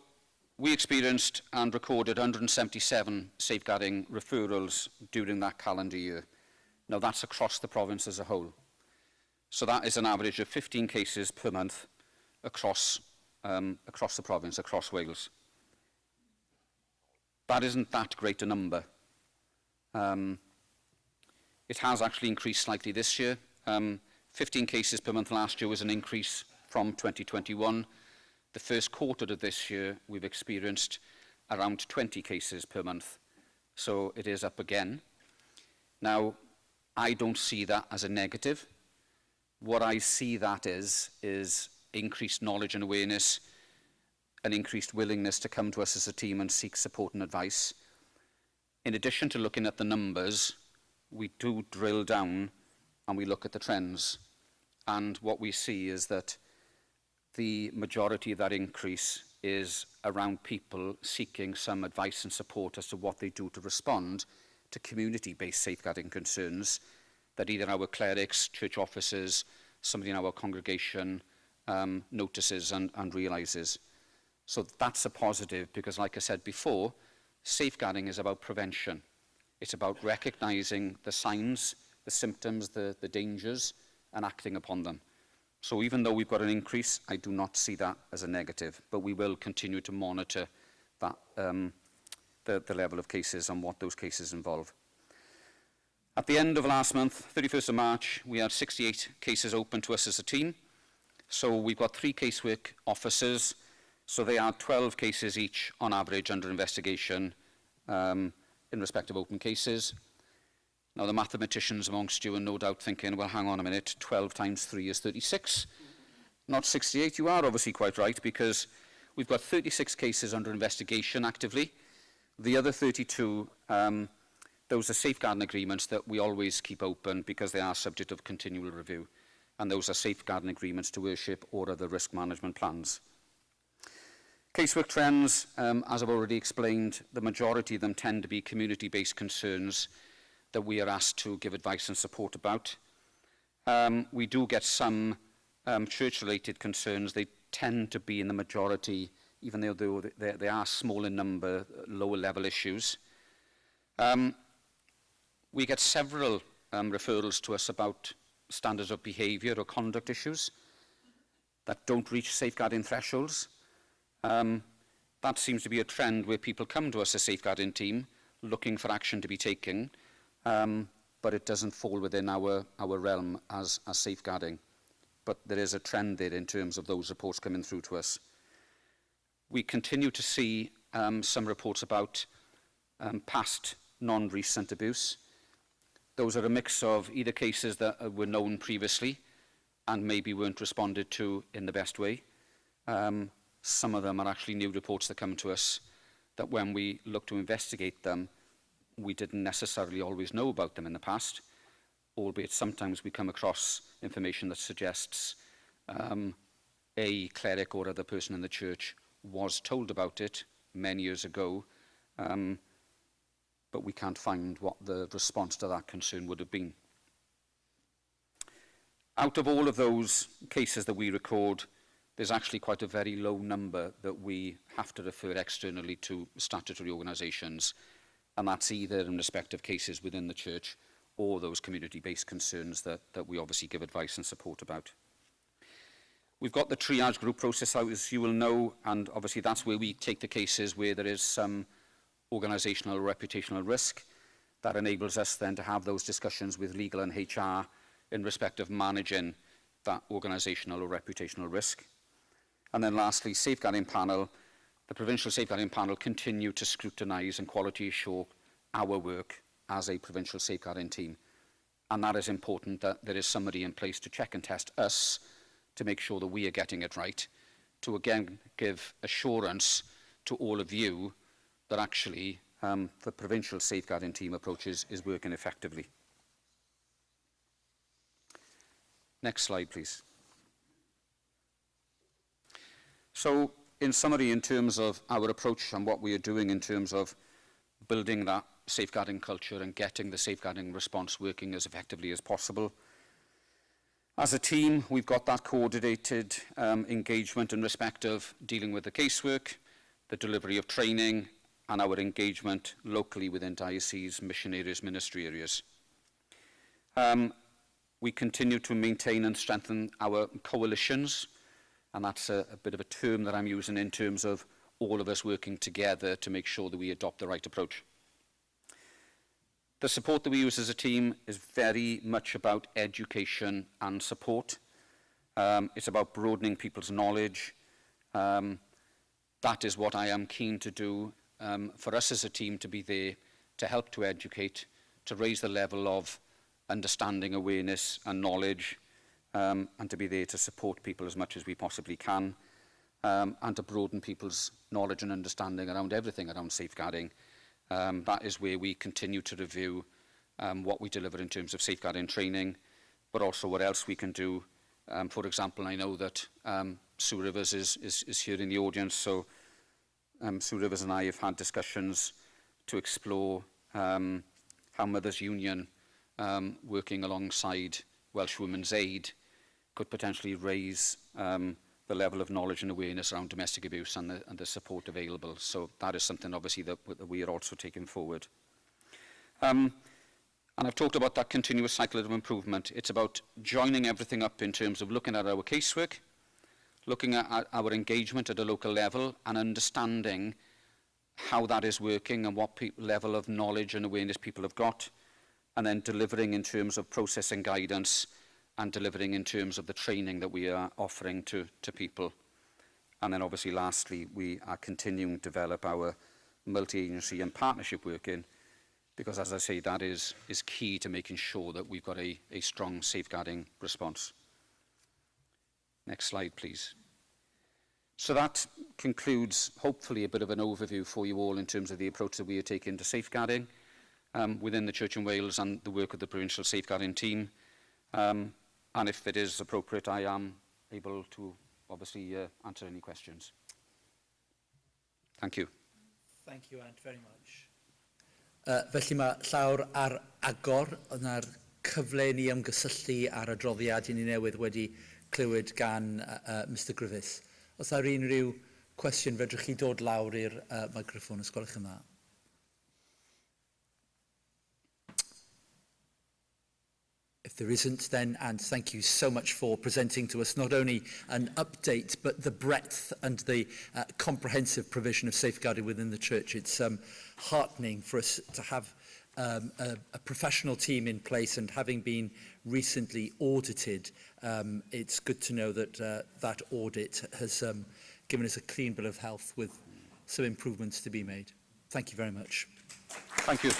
we experienced and recorded 177 safeguarding referrals during that calendar year. Now that's across the province as a whole. So that is an average of 15 cases per month across the province, across Wales. That isn't that great a number. It has actually increased slightly this year. 15 cases per month last year was an increase from 2021. The first quarter of this year, we've experienced around 20 cases per month. So it is up again. Now, I don't see that as a negative. What I see that is increased knowledge and awareness, an increased willingness to come to us as a team and seek support and advice. In addition to looking at the numbers, we do drill down and we look at the trends. And what we see is that the majority of that increase is around people seeking some advice and support as to what they do to respond to community-based safeguarding concerns that either our clerics, church officers, somebody in our congregation notices and realises. So that's a positive because, like I said before, safeguarding is about prevention. It's about recognising the signs, the symptoms, the dangers, and acting upon them. So even though we've got an increase, I do not see that as a negative, but we will continue to monitor that, the level of cases and what those cases involve. At the end of last month, 31st of March, we had 68 cases open to us as a team. So we've got 3 casework officers, so they are 12 cases each on average under investigation in respect of open cases. Now, the mathematicians amongst you are no doubt thinking, well, hang on a minute, 12 times 3 is 36, not 68. You are obviously quite right, because we've got 36 cases under investigation actively. The other 32, those are safeguarding agreements that we always keep open because they are subject of continual review. And those are safeguarding agreements to worship or other risk management plans. Casework trends, as I've already explained, the majority of them tend to be community-based concerns that we are asked to give advice and support about. We do get some church-related concerns. They tend to be in the majority, even though they are small in number, lower-level issues. We get several referrals to us about standards of behaviour or conduct issues that don't reach safeguarding thresholds. That seems to be a trend where people come to us as safeguarding team looking for action to be taken, but it doesn't fall within our realm as safeguarding. But there is a trend there in terms of those reports coming through to us. We continue to see some reports about past non-recent abuse. Those are a mix of either cases that were known previously and maybe weren't responded to in the best way. Some of them are actually new reports that come to us that when we look to investigate them, we didn't necessarily always know about them in the past, albeit sometimes we come across information that suggests a cleric or other person in the church was told about it many years ago, but we can't find what the response to that concern would have been. Out of all of those cases that we record, there's actually quite a very low number that we have to refer externally to statutory organisations, and that's either in respect of cases within the church or those community-based concerns that we obviously give advice and support about. We've got the triage group process, as you will know, and obviously that's where we take the cases where there is some organisational or reputational risk. That enables us then to have those discussions with legal and HR in respect of managing that organisational or reputational risk. And then lastly, safeguarding panel. The Provincial Safeguarding Panel continue to scrutinise and quality assure our work as a provincial safeguarding team. And that is important, that there is somebody in place to check and test us to make sure that we are getting it right, to again give assurance to all of you that actually the provincial safeguarding team approach is working effectively. Next slide, please. So, in summary, in terms of our approach and what we are doing in terms of building that safeguarding culture and getting the safeguarding response working as effectively as possible. As a team, we've got that coordinated engagement in respect of dealing with the casework, the delivery of training, and our engagement locally within diocese, mission areas, ministry areas. We continue to maintain and strengthen our coalitions, and that's a bit of a term that I'm using in terms of all of us working together to make sure that we adopt the right approach. The support that we use as a team is very much about education and support. It's about broadening people's knowledge. That is what I am keen to do, for us as a team to be there to help to educate, to raise the level of understanding, awareness and knowledge, and to be there to support people as much as we possibly can, and to broaden people's knowledge and understanding around everything around safeguarding. That is where we continue to review what we deliver in terms of safeguarding training, but also what else we can do. For example, I know that Sue Rivers is here in the audience, so Sue Rivers and I have had discussions to explore how Mothers Union, working alongside Welsh Women's Aid, could potentially raise the level of knowledge and awareness around domestic abuse and the support available. So that is something, obviously, that we are also taking forward. And I've talked about that continuous cycle of improvement. It's about joining everything up in terms of looking at our casework, looking at our engagement at a local level and understanding how that is working and what level of knowledge and awareness people have got, and then delivering in terms of process and guidance and delivering in terms of the training that we are offering to people. And then obviously lastly, we are continuing to develop our multi-agency and partnership working, because as I say, that is key to making sure that we've got a strong safeguarding response. Next slide, please. So that concludes, hopefully, a bit of an overview for you all in terms of the approach that we are taking to safeguarding within the Church in Wales and the work of the Provincial Safeguarding Team. And if it is appropriate, I am able to obviously answer any questions. Thank you. Thank you, Ant, very much. Felly mae llawr ar agor, yna'r cyfle ni ymgysylltu ar adroddiad i ni newydd wedi clywed gan Mr Griffiths. Os ar unrhyw cwestiwn, fedrwch chi dod lawr i'r microffon, os gwelwch yn dda. If there isn't, then, and thank you so much for presenting to us not only an update, but the breadth and the comprehensive provision of safeguarding within the church. It's heartening for us to have a professional team in place, and having been recently audited, it's good to know that that audit has given us a clean bill of health with some improvements to be made. Thank you very much. Thank you.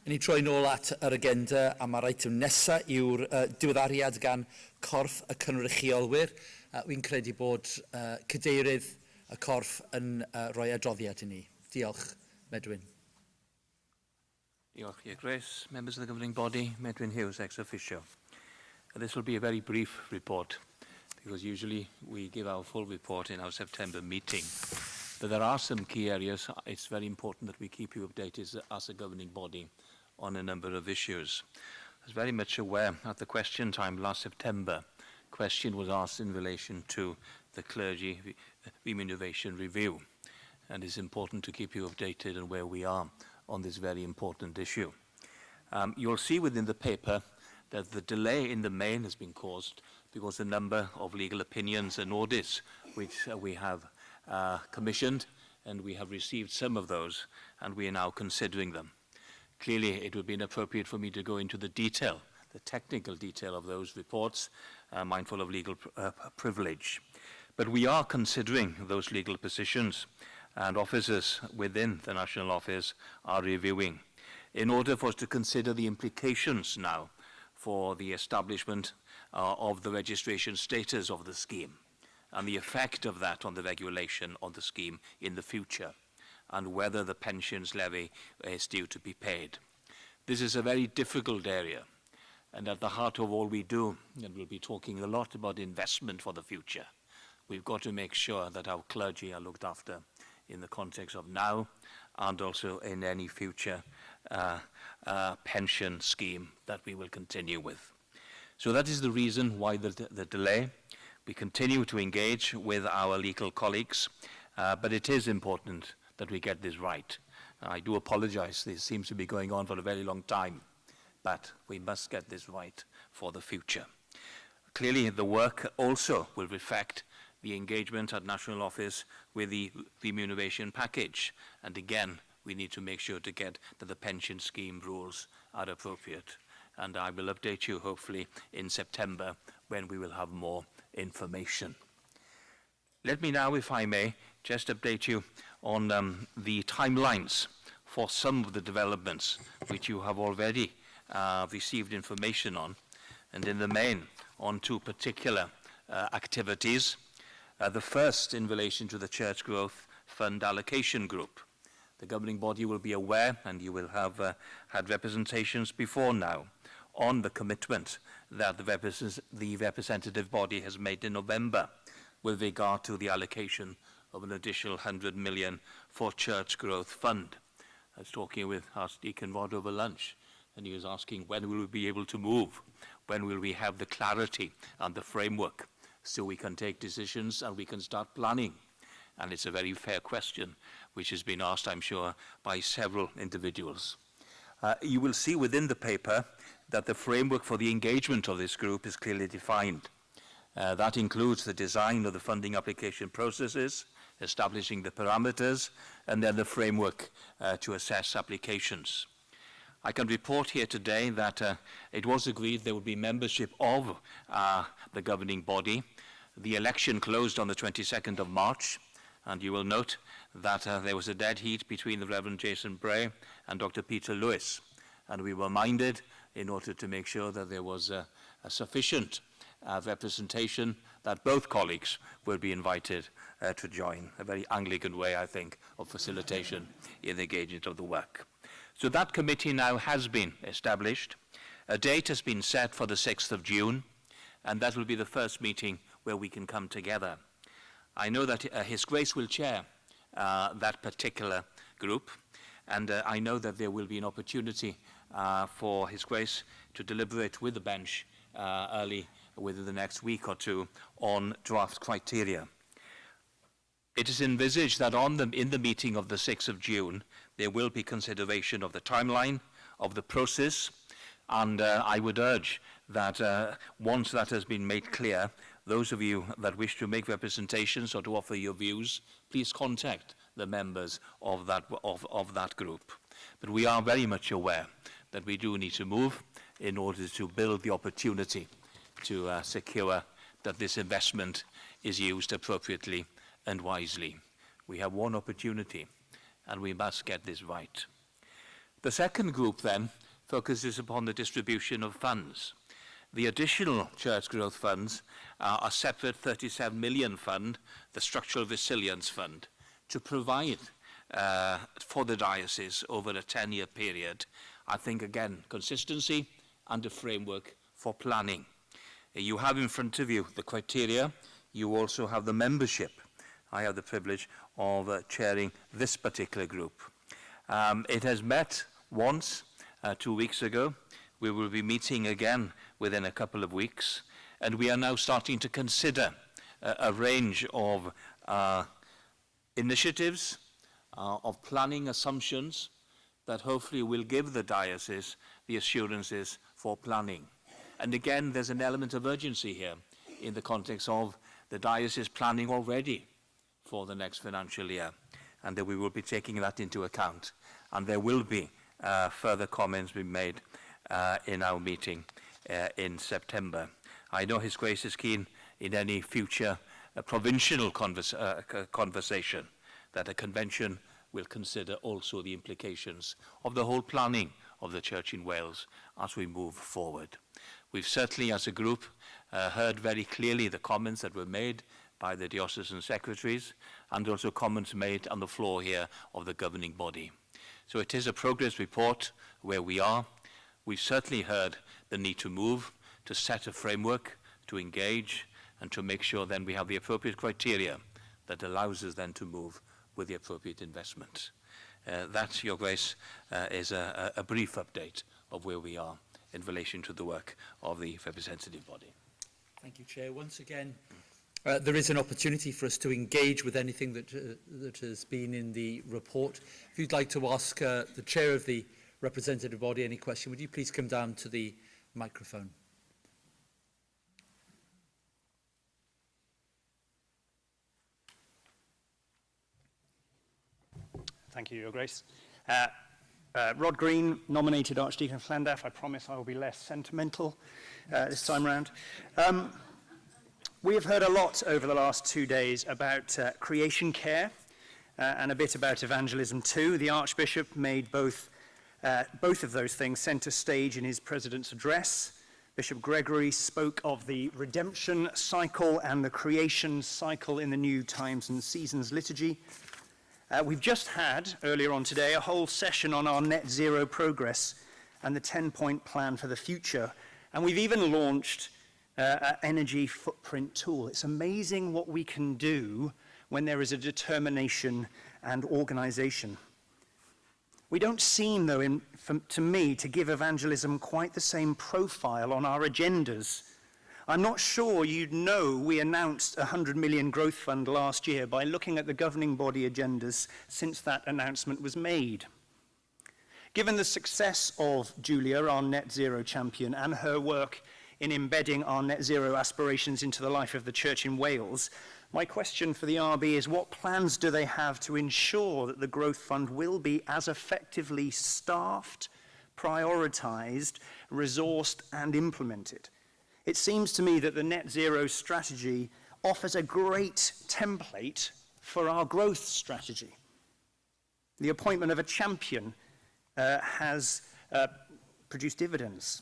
Ni troi nôl at yr agenda a mae'r item nesaf yw'r diweddariad gan Corff y Cynrychiolwyr. Wy'n credu bod cadeirydd y Corff yn rhoi adroddiad i ni. Diolch, Medwyn. Diolch, Your Grace, members of the governing body, Medwyn Hughes, ex officio. This will be a very brief report, because usually we give our full report in our September meeting. But there are some key areas. It's very important that we keep you updated as a governing body on a number of issues. I was very much aware at the question time last September, question was asked in relation to the clergy remuneration review, and it's important to keep you updated on where we are on this very important issue. You'll see within the paper that the delay in the main has been caused because the number of legal opinions and audits which we have commissioned, and we have received some of those, and we are now considering them. Clearly, it would be inappropriate for me to go into the detail, the technical detail of those reports, mindful of legal privilege. But we are considering those legal positions, and officers within the National Office are reviewing, in order for us to consider the implications now for the establishment of the registration status of the scheme, and the effect of that on the regulation of the scheme in the future, and whether the pensions levy is due to be paid. This is a very difficult area, and at the heart of all we do, and we'll be talking a lot about investment for the future, we've got to make sure that our clergy are looked after in the context of now, and also in any future pension scheme that we will continue with. So that is the reason why the delay. We continue to engage with our legal colleagues, but it is important that we get this right. I do apologize, this seems to be going on for a very long time, but we must get this right for the future. Clearly, the work also will reflect the engagement at National Office with the remuneration package. And again, we need to make sure to get that the pension scheme rules are appropriate. And I will update you hopefully in September when we will have more information. Let me now, if I may, just update you on the timelines for some of the developments which you have already received information on, and in the main on two particular activities. The first in relation to the Church Growth Fund Allocation Group. The governing body will be aware, and you will have had representations before now, on the commitment that the representative body has made in November with regard to the allocation of an additional 100 million for Church Growth Fund. I was talking with Archdeacon Rod over lunch, and he was asking, when will we be able to move? When will we have the clarity and the framework so we can take decisions and we can start planning? And it's a very fair question, which has been asked, I'm sure, by several individuals. You will see within the paper that the framework for the engagement of this group is clearly defined. That includes the design of the funding application processes, establishing the parameters, and then the framework to assess applications. I can report here today that it was agreed there would be membership of the governing body. The election closed on the 22nd of March, and you will note that there was a dead heat between the Reverend Jason Bray and Dr. Peter Lewis, and we were minded, in order to make sure that there was a sufficient representation, that both colleagues will be invited to join. A very Anglican way, I think, of facilitation in the engagement of the work. So that committee now has been established. A date has been set for the 6th of June, and that will be the first meeting where we can come together. I know that His Grace will chair that particular group, and I know that there will be an opportunity for His Grace to deliberate with the bench early within the next week or two on draft criteria. It is envisaged that in the meeting of the 6th of June, there will be consideration of the timeline, of the process, and I would urge that once that has been made clear, those of you that wish to make representations or to offer your views, please contact the members of that group. But we are very much aware that we do need to move in order to build the opportunity to secure that this investment is used appropriately and wisely. We have one opportunity, and we must get this right. The second group then focuses upon the distribution of funds. The additional church growth funds are a separate 37 million fund, the Structural Resilience Fund, to provide for the diocese over a 10-year period. I think, again, consistency and a framework for planning. You have in front of you the criteria. You also have the membership. I have the privilege of chairing this particular group. It has met once 2 weeks ago. We will be meeting again within a couple of weeks, and we are now starting to consider a range of initiatives, of planning assumptions that hopefully will give the diocese the assurances for planning. And again, there's an element of urgency here in the context of the diocese planning already for the next financial year, and that we will be taking that into account. And there will be further comments being made in our meeting in September. I know His Grace is keen in any future provincial conversation that a convention will consider also the implications of the whole planning of the Church in Wales as we move forward. We've certainly, as a group, heard very clearly the comments that were made by the diocesan secretaries, and also comments made on the floor here of the governing body. So it is a progress report where we are. We've certainly heard the need to move, to set a framework, to engage, and to make sure then we have the appropriate criteria that allows us then to move with the appropriate investment. That, Your Grace, is a brief update of where we are in relation to the work of the representative body. Thank you, Chair. Once again, there is an opportunity for us to engage with anything that has been in the report. If you'd like to ask the Chair of the representative body any question, would you please come down to the microphone? Thank you, Your Grace. Rod Green, nominated Archdeacon of Llandaff. I promise I will be less sentimental this time round. We have heard a lot over the last 2 days about creation care and a bit about evangelism too. The Archbishop made both of those things centre stage in his President's address. Bishop Gregory spoke of the redemption cycle and the creation cycle in the New Times and Seasons liturgy. We've just had, earlier on today, a whole session on our net zero progress and the 10-point plan for the future. And we've even launched an energy footprint tool. It's amazing what we can do when there is a determination and organization. We don't seem, though, to me, to give evangelism quite the same profile on our agendas. I'm not sure you'd know we announced a 100 million growth fund last year by looking at the governing body agendas since that announcement was made. Given the success of Julia, our net zero champion, and her work in embedding our net zero aspirations into the life of the Church in Wales, my question for the RB is, what plans do they have to ensure that the Growth Fund will be as effectively staffed, prioritised, resourced and implemented? It seems to me that the net zero strategy offers a great template for our growth strategy. The appointment of a champion has produced dividends.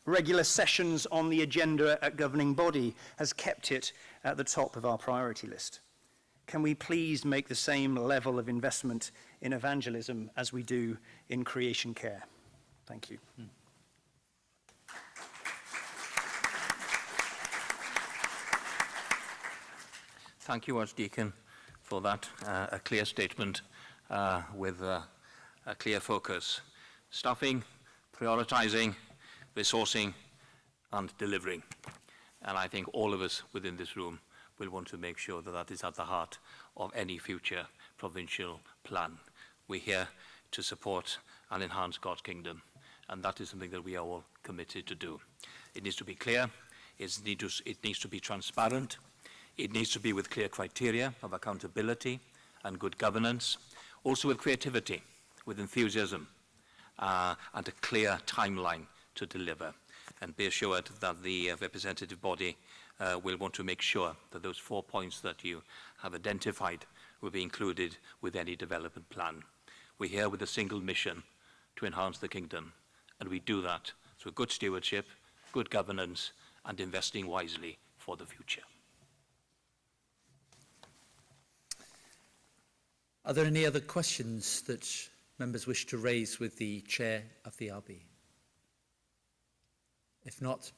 Regular sessions on the agenda at governing body has kept it at the top of our priority list. Can we please make the same level of investment in evangelism as we do in creation care? Thank you. Thank you, Archdeacon, for that a clear statement with a clear focus. Staffing, prioritising, resourcing and delivering. And I think all of us within this room will want to make sure that that is at the heart of any future provincial plan. We're here to support and enhance God's kingdom, and that is something that we are all committed to do. It needs to be clear, it needs to be transparent, it needs to be with clear criteria of accountability and good governance, also with creativity, with enthusiasm, and a clear timeline to deliver. And be assured that the representative body will want to make sure that those 4 points that you have identified will be included with any development plan. We're here with a single mission to enhance the kingdom, and we do that through good stewardship, good governance, and investing wisely for the future. Are there any other questions that members wish to raise with the Chair of the RB? If not,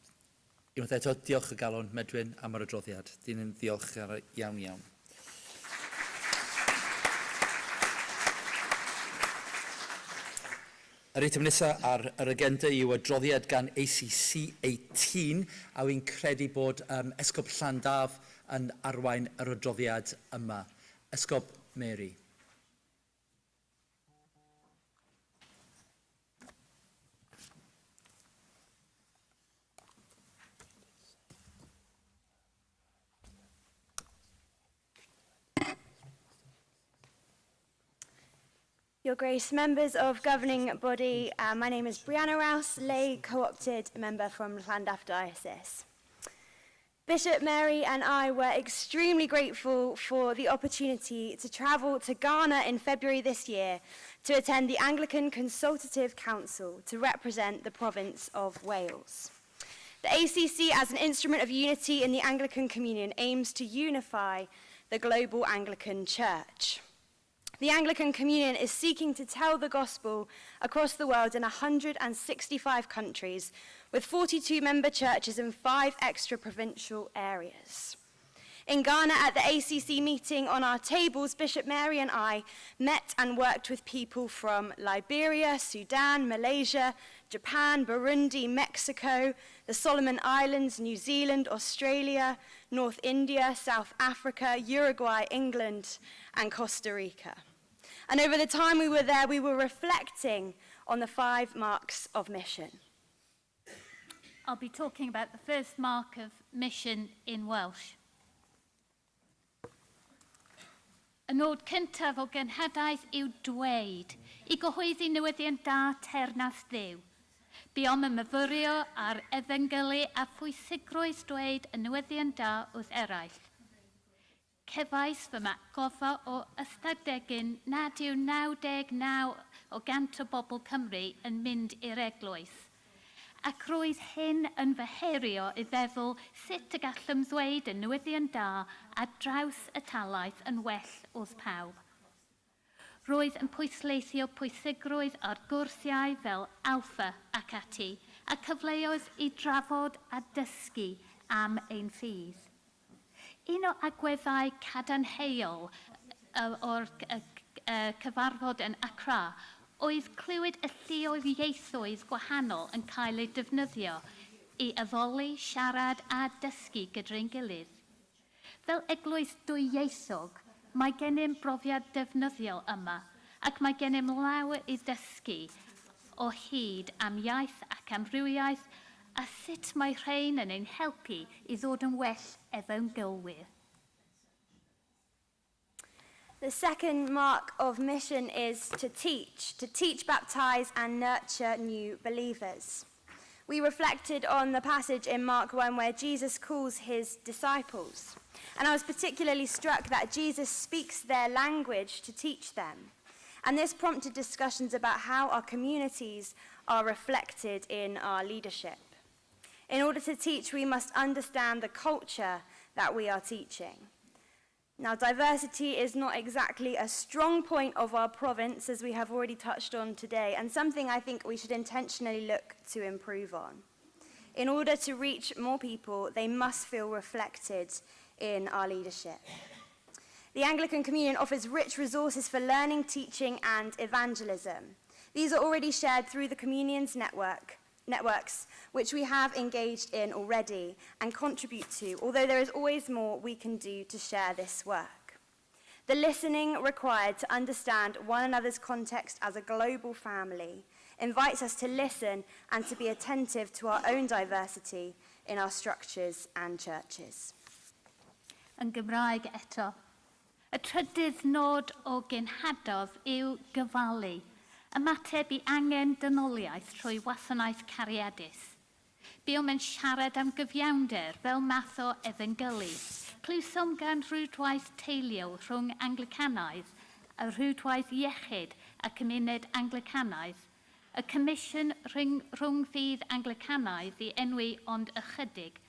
unwaith eto, diolch o galon Medwyn am yr adroddiad. Dyn yn ddiolchgar iawn iawn. Yr eitem nesaf ar yr agenda yw adroddiad gan ACC 18, a wy'n credu bod Esgob Llandaf yn arwain yr adroddiad yma. Esgob Mary. Your Grace, members of governing body, my name is Brianna Rouse, lay co-opted member from Llandaff Diocese. Bishop Mary and I were extremely grateful for the opportunity to travel to Ghana in February this year to attend the Anglican Consultative Council to represent the province of Wales. The ACC, as an instrument of unity in the Anglican Communion, aims to unify the global Anglican Church. The Anglican Communion is seeking to tell the gospel across the world in 165 countries, with 42 member churches in 5 extra provincial areas. In Ghana, at the ACC meeting on our tables, Bishop Mary and I met and worked with people from Liberia, Sudan, Malaysia, Japan, Burundi, Mexico, the Solomon Islands, New Zealand, Australia, North India, South Africa, Uruguay, England, and Costa Rica. And over the time we were there, we were reflecting on the 5 marks of mission. I'll be talking about the first mark of mission in Welsh. Y nod cyntaf o genhadaeth yw dweud I gyhoeddi newyddion da teyrnas ddiw. Buom yn myfyrio ar efengylu a phwysigrwydd dweud y newyddion da wrth eraill. Cefais fy goffa o ystadegyn nad yw 99 o gant o bobl Cymru yn mynd i'r eglwys. Ac roedd hyn yn fy herio I feddwl sut y gallem ddweud y newyddion da a draws y talaeth yn well wrth pawb. Roedd yn pwysleithio pwysigrwydd ar gwrthiau fel alffa ac ati, a cyfleoedd I drafod a dysgu am ein ffydd. Un o agweddau cadarnhaol o'r cyfarfod yn Accra oedd clywed y lluoedd ieithoedd gwahanol yn cael eu defnyddio I addoli, siarad a dysgu gyda'n gilydd. Fel eglwys dwyieithog, mae gennym brofiad defnyddiol yma ac mae gennym lawer I dysgu o hyd am iaith ac amrywiaeth a sut mae rhain yn ein helpu I ddod yn well efo'n gylwyr. The second mark of mission is to teach, baptize and nurture new believers. We reflected on the passage in Mark 1 where Jesus calls his disciples. And I was particularly struck that Jesus speaks their language to teach them. And this prompted discussions about how our communities are reflected in our leadership. In order to teach, we must understand the culture that we are teaching. Now, diversity is not exactly a strong point of our province, as we have already touched on today, and something I think we should intentionally look to improve on. In order to reach more people, they must feel reflected in our leadership. The Anglican Communion offers rich resources for learning, teaching, and evangelism. These are already shared through the Communion's networks, which we have engaged in already and contribute to, although there is always more we can do to share this work. The listening required to understand one another's context as a global family invites us to listen and to be attentive to our own diversity in our structures and churches. Yn Gymraeg eto, y trydydd nod o genhadodd yw gyfalu, ymateb I angen dynoliaeth trwy wasanaeth cariadus. Buom yn siarad am gyfiawnder fel math o efengylu, clywsom gan rhwydwaith teuluol rhwng Anglicanaidd, a rhwydwaith iechyd a cymuned Anglicanaidd, y Comisiwn rhwng ffydd Anglicanaidd I enwi ond ychydig,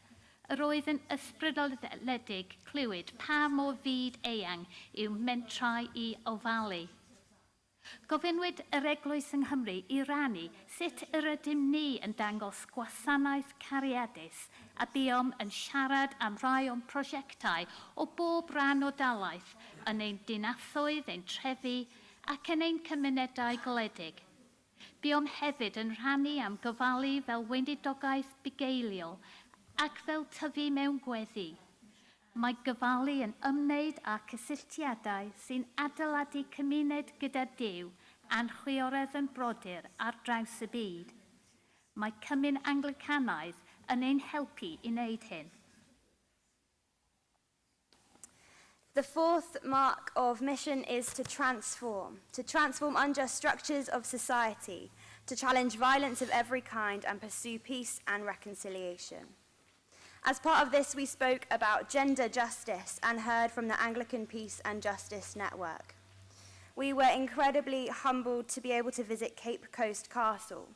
yr oedd yn ysbrydoledig clywed pa mor fyd eang yw mentrau I ofalu. Gofynwyd yr eglwys yng Nghymru I rannu sut yr ydym ni yn dangos gwasanaeth cariadus a buom yn siarad am rai o'n prosiectau o bob ran o dalaeth yn ein dinathoedd, ein trefi ac yn ein cymunedau gwledig. Buom hefyd yn rhannu am gofalu fel weindidogaeth bugeiliol ac fel tyfu mewn gweddi. Mae gyfalu yn ymwneud â cysylltiadau sy'n adeiladu cymuned gyda Duw a'n chwiorydd yn brodyr ar draws y byd. Mae cymyn Anglicanaidd yn ein helpu I wneud hyn. The fourth mark of mission is to transform unjust structures of society, to challenge violence of every kind and pursue peace and reconciliation. As part of this, we spoke about gender justice and heard from the Anglican Peace and Justice Network. We were incredibly humbled to be able to visit Cape Coast Castle.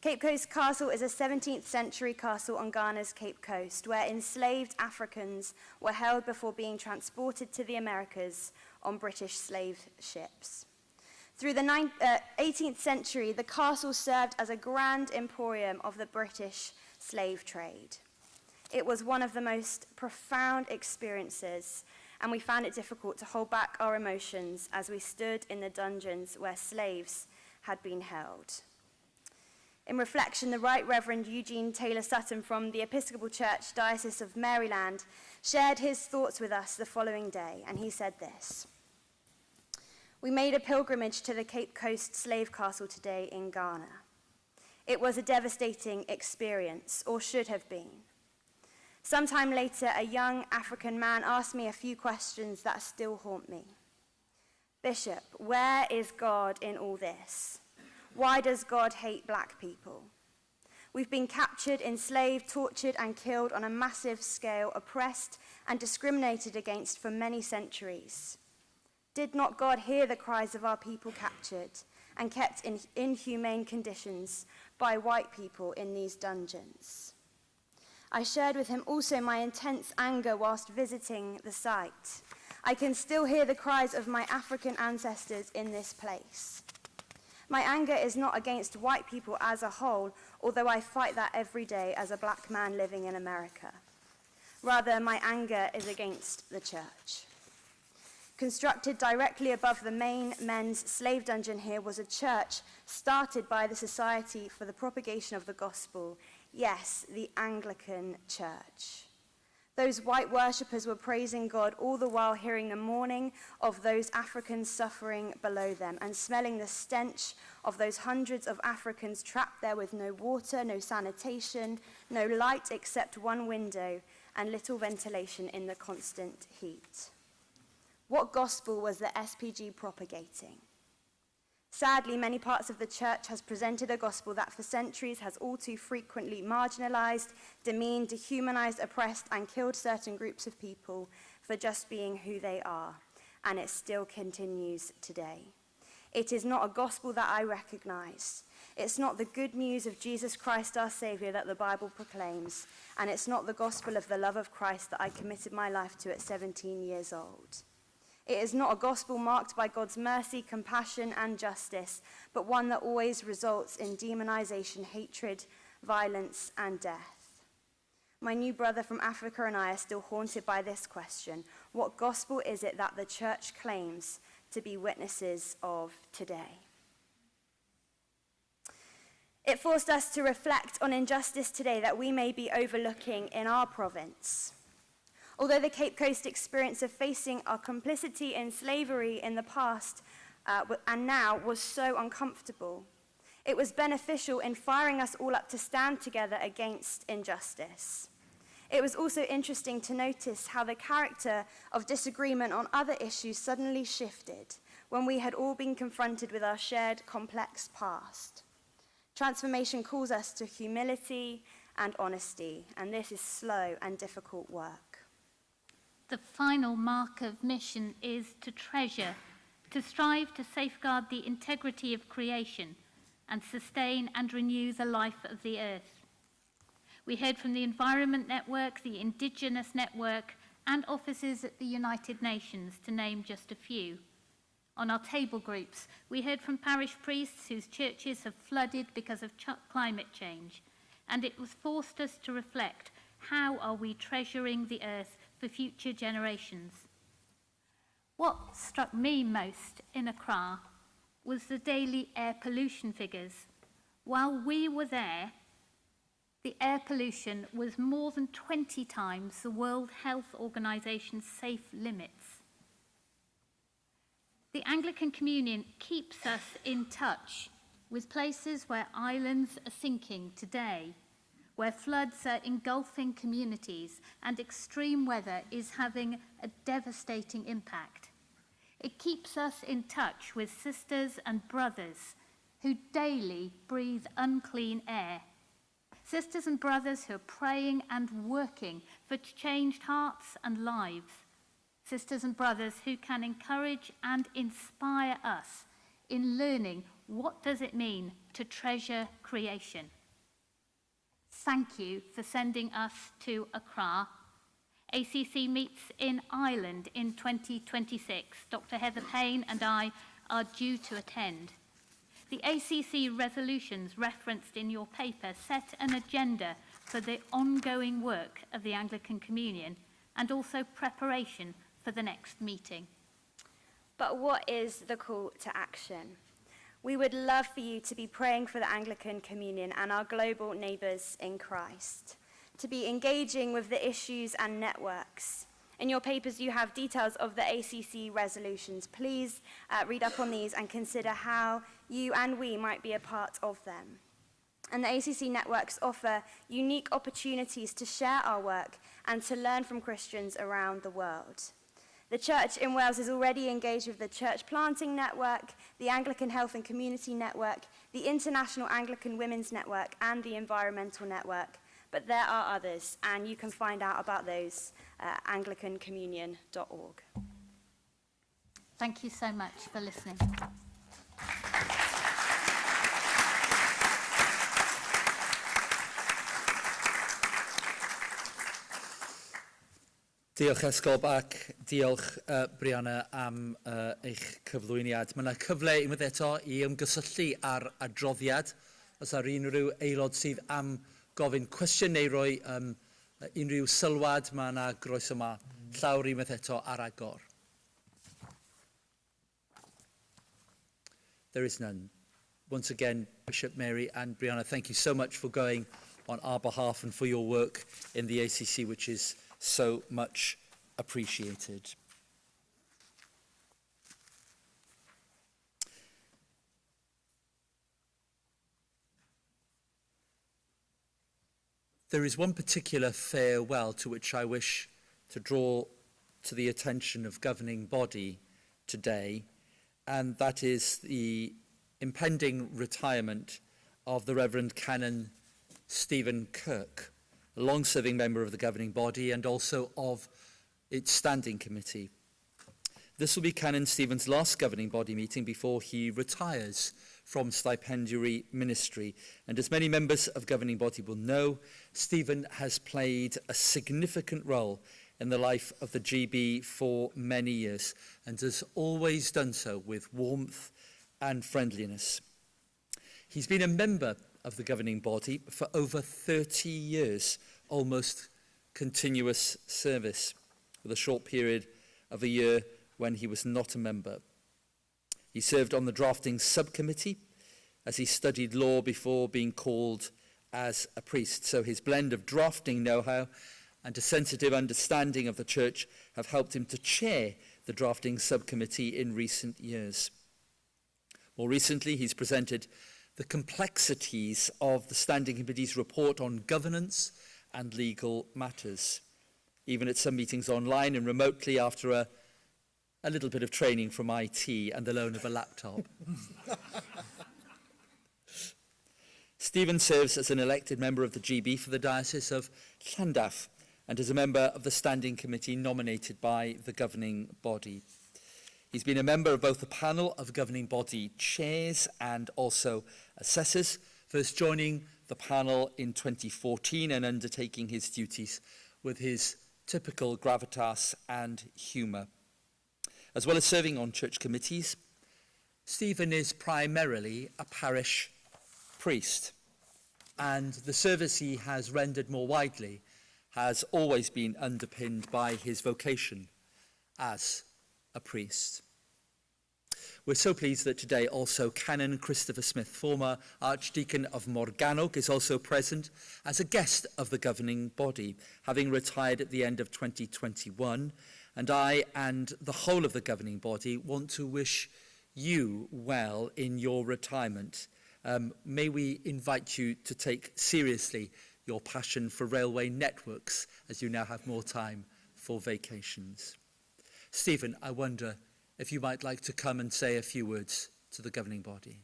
Cape Coast Castle is a 17th century castle on Ghana's Cape Coast, where enslaved Africans were held before being transported to the Americas on British slave ships. Through the 18th century, the castle served as a grand emporium of the British slave trade. It was one of the most profound experiences, and we found it difficult to hold back our emotions as we stood in the dungeons where slaves had been held. In reflection, the Right Reverend Eugene Taylor Sutton from the Episcopal Church, Diocese of Maryland, shared his thoughts with us the following day, and he said this: "We made a pilgrimage to the Cape Coast slave castle today in Ghana. It was a devastating experience, or should have been. Sometime later, a young African man asked me a few questions that still haunt me. Bishop, where is God in all this? Why does God hate black people? We've been captured, enslaved, tortured, and killed on a massive scale, oppressed and discriminated against for many centuries. Did not God hear the cries of our people captured and kept in inhumane conditions by white people in these dungeons? I shared with him also my intense anger whilst visiting the site. I can still hear the cries of my African ancestors in this place. My anger is not against white people as a whole, although I fight that every day as a black man living in America. Rather, my anger is against the church. Constructed directly above the main men's slave dungeon here was a church started by the Society for the Propagation of the Gospel. Yes, the Anglican Church. Those white worshippers were praising God all the while hearing the mourning of those Africans suffering below them and smelling the stench of those hundreds of Africans trapped there with no water, no sanitation, no light except one window and little ventilation in the constant heat. What gospel was the SPG propagating? Sadly, many parts of the church has presented a gospel that for centuries has all too frequently marginalized, demeaned, dehumanized, oppressed, and killed certain groups of people for just being who they are, and it still continues today. It is not a gospel that I recognize. It's not the good news of Jesus Christ, our Savior, that the Bible proclaims, and it's not the gospel of the love of Christ that I committed my life to at 17 years old. It is not a gospel marked by God's mercy, compassion, and justice, but one that always results in demonization, hatred, violence, and death. My new brother from Africa and I are still haunted by this question. What gospel is it that the church claims to be witnesses of today? It forced us to reflect on injustice today that we may be overlooking in our province. Although the Cape Coast experience of facing our complicity in slavery in the past and now was so uncomfortable, it was beneficial in firing us all up to stand together against injustice. It was also interesting to notice how the character of disagreement on other issues suddenly shifted when we had all been confronted with our shared complex past. Transformation calls us to humility and honesty, and this is slow and difficult work. The final mark of mission is to treasure, to strive to safeguard the integrity of creation and sustain and renew the life of the earth. We heard from the Environment Network, the Indigenous Network, and offices at the United Nations, to name just a few. On our table groups, we heard from parish priests whose churches have flooded because of climate change, and it was forced us to reflect, how are we treasuring the earth for future generations? What struck me most in Accra was the daily air pollution figures. While we were there, the air pollution was more than 20 times the World Health Organization's safe limits. The Anglican Communion keeps us in touch with places where islands are sinking today, where floods are engulfing communities and extreme weather is having a devastating impact. It keeps us in touch with sisters and brothers who daily breathe unclean air. Sisters and brothers who are praying and working for changed hearts and lives. Sisters and brothers who can encourage and inspire us in learning what does it mean to treasure creation. Thank you for sending us to Accra. ACC meets in Ireland in 2026. Dr. Heather Payne and I are due to attend. The ACC resolutions referenced in your paper set an agenda for the ongoing work of the Anglican Communion and also preparation for the next meeting. But what is the call to action? We would love for you to be praying for the Anglican Communion and our global neighbours in Christ, to be engaging with the issues and networks. In your papers, you have details of the ACC resolutions. Please read up on these and consider how you and we might be a part of them. And the ACC networks offer unique opportunities to share our work and to learn from Christians around the world. The Church in Wales is already engaged with the Church Planting Network, the Anglican Health and Community Network, the International Anglican Women's Network, and the Environmental Network. But there are others, and you can find out about those at anglicancommunion.org. Thank you so much for listening. Diolch Esgob ac diolch Brianna am eich cyflwyniad. Mae yna cyfle unwaith eto i ymgysylltu ar adroddiad. Os ar unrhyw aelod sydd am gofyn cwestiwn neu roi unrhyw sylwad, mae yna groes yma llawr unwaith eto ar agor. There is none. Once again, Bishop Mary and Brianna, thank you so much for going on our behalf and for your work in the ACC, which is so much appreciated. There is one particular farewell to which I wish to draw to the attention of governing body today, and that is the impending retirement of the Reverend Canon Stephen Kirk, a long-serving member of the governing body and also of its standing committee. This will be Canon Stephen's last governing body meeting before he retires from stipendiary ministry. And as many members of governing body will know, Stephen has played a significant role in the life of the GB for many years and has always done so with warmth and friendliness. He's been a member of the governing body for over 30 years, almost continuous service, with a short period of a year when he was not a member. He served on the drafting subcommittee as he studied law before being called as a priest. So his blend of drafting know-how and a sensitive understanding of the church have helped him to chair the drafting subcommittee in recent years. More recently, he's presented the complexities of the Standing Committee's report on governance and legal matters, even at some meetings online and remotely after a little bit of training from IT and the loan of a laptop. Stephen serves as an elected member of the GB for the Diocese of Llandaff and as a member of the Standing Committee nominated by the governing body. He's been a member of both the panel of governing body chairs and also assessors, first joining the panel in 2014 and undertaking his duties with his typical gravitas and humour. As well as serving on church committees, Stephen is primarily a parish priest, and the service he has rendered more widely has always been underpinned by his vocation as a priest. We're so pleased that today also Canon Christopher Smith, former Archdeacon of Morgannwg, is also present as a guest of the governing body, having retired at the end of 2021. And I and the whole of the governing body want to wish you well in your retirement. May we invite you to take seriously your passion for railway networks as you now have more time for vacations. Stephen, I wonder if you might like to come and say a few words to the governing body.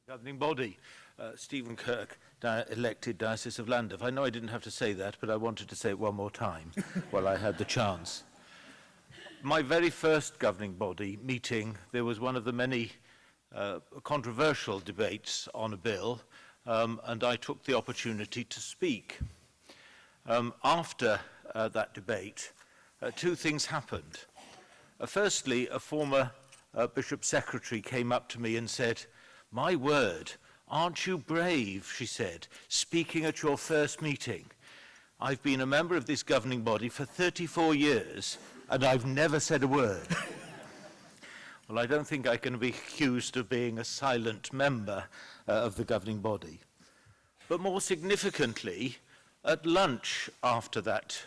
Governing body, Stephen Kirk, elected Diocese of Llandaff. I know I didn't have to say that, but I wanted to say it one more time while I had the chance. My very first governing body meeting, there was one of the many controversial debates on a bill, and I took the opportunity to speak. After that debate, two things happened. Firstly, a former Bishop Secretary came up to me and said, "My word, aren't you brave," she said, "speaking at your first meeting? I've been a member of this governing body for 34 years, and I've never said a word." Well, I don't think I can be accused of being a silent member of the governing body. But more significantly, at lunch after that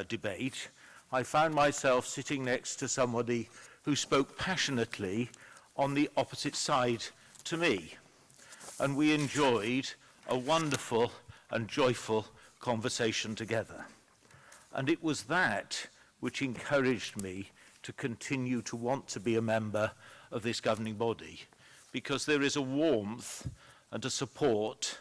debate, I found myself sitting next to somebody who spoke passionately on the opposite side to me. And we enjoyed a wonderful and joyful conversation together. And it was that which encouraged me to continue to want to be a member of this governing body, because there is a warmth and a support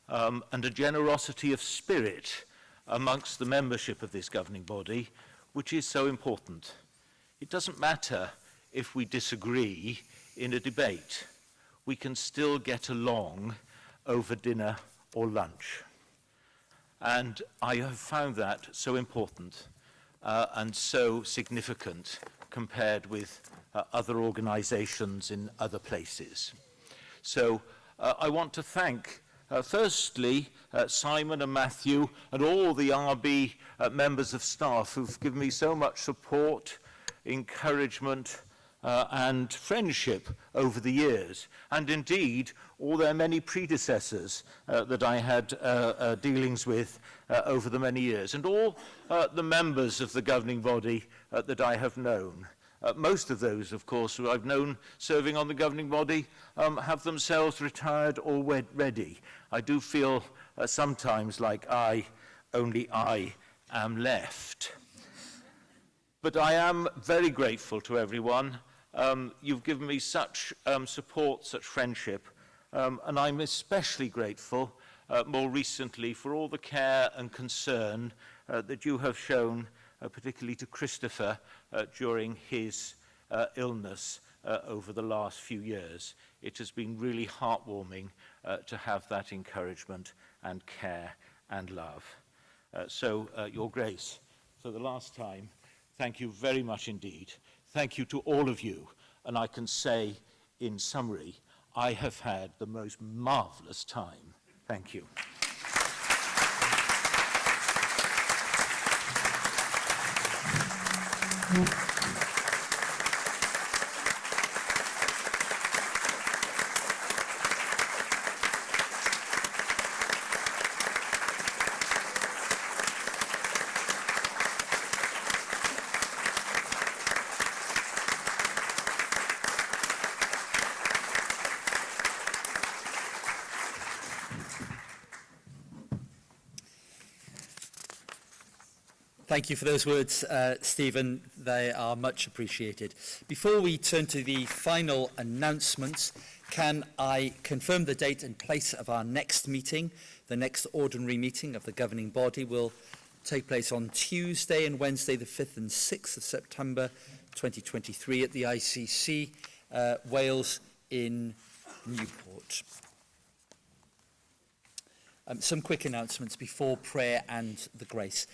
and a generosity of spirit amongst the membership of this governing body, which is so important. It doesn't matter if we disagree in a debate. We can still get along over dinner or lunch. And I have found that so important and so significant compared with other organizations in other places. So I want to thank, firstly, Simon and Matthew and all the RB members of staff who've given me so much support, encouragement, and friendship over the years, and indeed all their many predecessors that I had dealings with over the many years, and all the members of the governing body that I have known. Most of those, of course, who I've known serving on the governing body have themselves retired already. I do feel sometimes like only I am left. But I am very grateful to everyone. You've given me such support, such friendship, and I'm especially grateful more recently for all the care and concern that you have shown, particularly to Christopher during his illness over the last few years. It has been really heartwarming to have that encouragement and care and love. So, Your Grace, for the last time, thank you very much indeed. Thank you to all of you, and I can say, in summary, I have had the most marvellous time. Thank you. Thank you for those words, Stephen. They are much appreciated. Before we turn to the final announcements, can I confirm the date and place of our next meeting? The next ordinary meeting of the governing body will take place on Tuesday and Wednesday, the 5th and 6th of September 2023 at the ICC, Wales in Newport. Some quick announcements before prayer and the grace.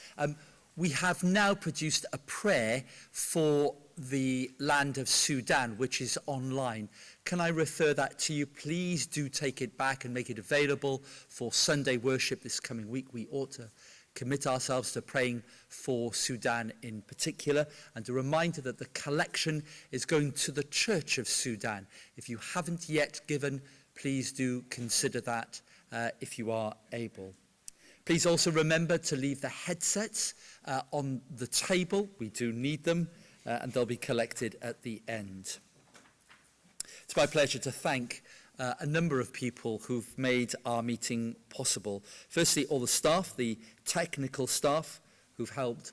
We have now produced a prayer for the land of Sudan, which is online. Can I refer that to you? Please do take it back and make it available for Sunday worship this coming week. We ought to commit ourselves to praying for Sudan in particular. And a reminder that the collection is going to the Church of Sudan. If you haven't yet given, please do consider that if you are able. Please also remember to leave the headsets on the table. We do need them, and they'll be collected at the end. It's my pleasure to thank a number of people who've made our meeting possible. Firstly, all the staff, the technical staff who've helped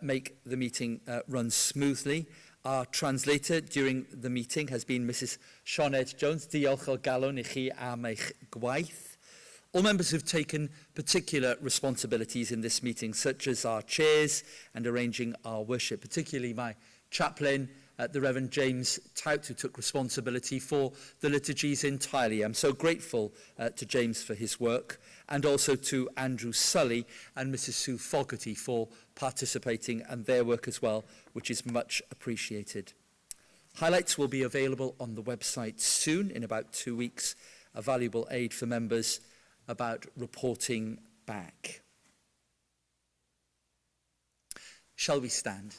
make the meeting run smoothly. Our translator during the meeting has been Mrs. Sioned Jones. Diolch o galon I chi am eich gwaith. All members who've taken particular responsibilities in this meeting, such as our chairs and arranging our worship, particularly my chaplain, the Reverend James Tout, who took responsibility for the liturgies entirely. I'm so grateful to James for his work, and also to Andrew Sully and Mrs. Sue Fogarty for participating and their work as well, which is much appreciated. Highlights will be available on the website soon, in about 2 weeks, a valuable aid for members about reporting back. Shall we stand?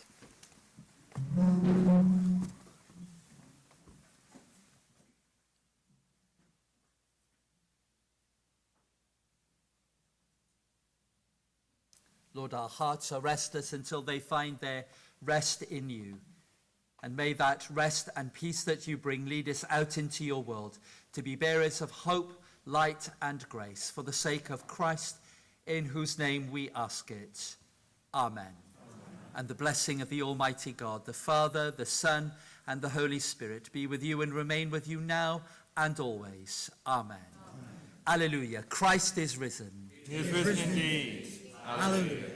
Lord, our hearts are restless until they find their rest in you. And may that rest and peace that you bring lead us out into your world to be bearers of hope, light and grace for the sake of Christ, in whose name we ask it. Amen. And the blessing of the Almighty God, the Father, the Son, and the Holy Spirit be with you and remain with you now and always. Amen. Alleluia. Christ is risen. He is risen indeed. Alleluia.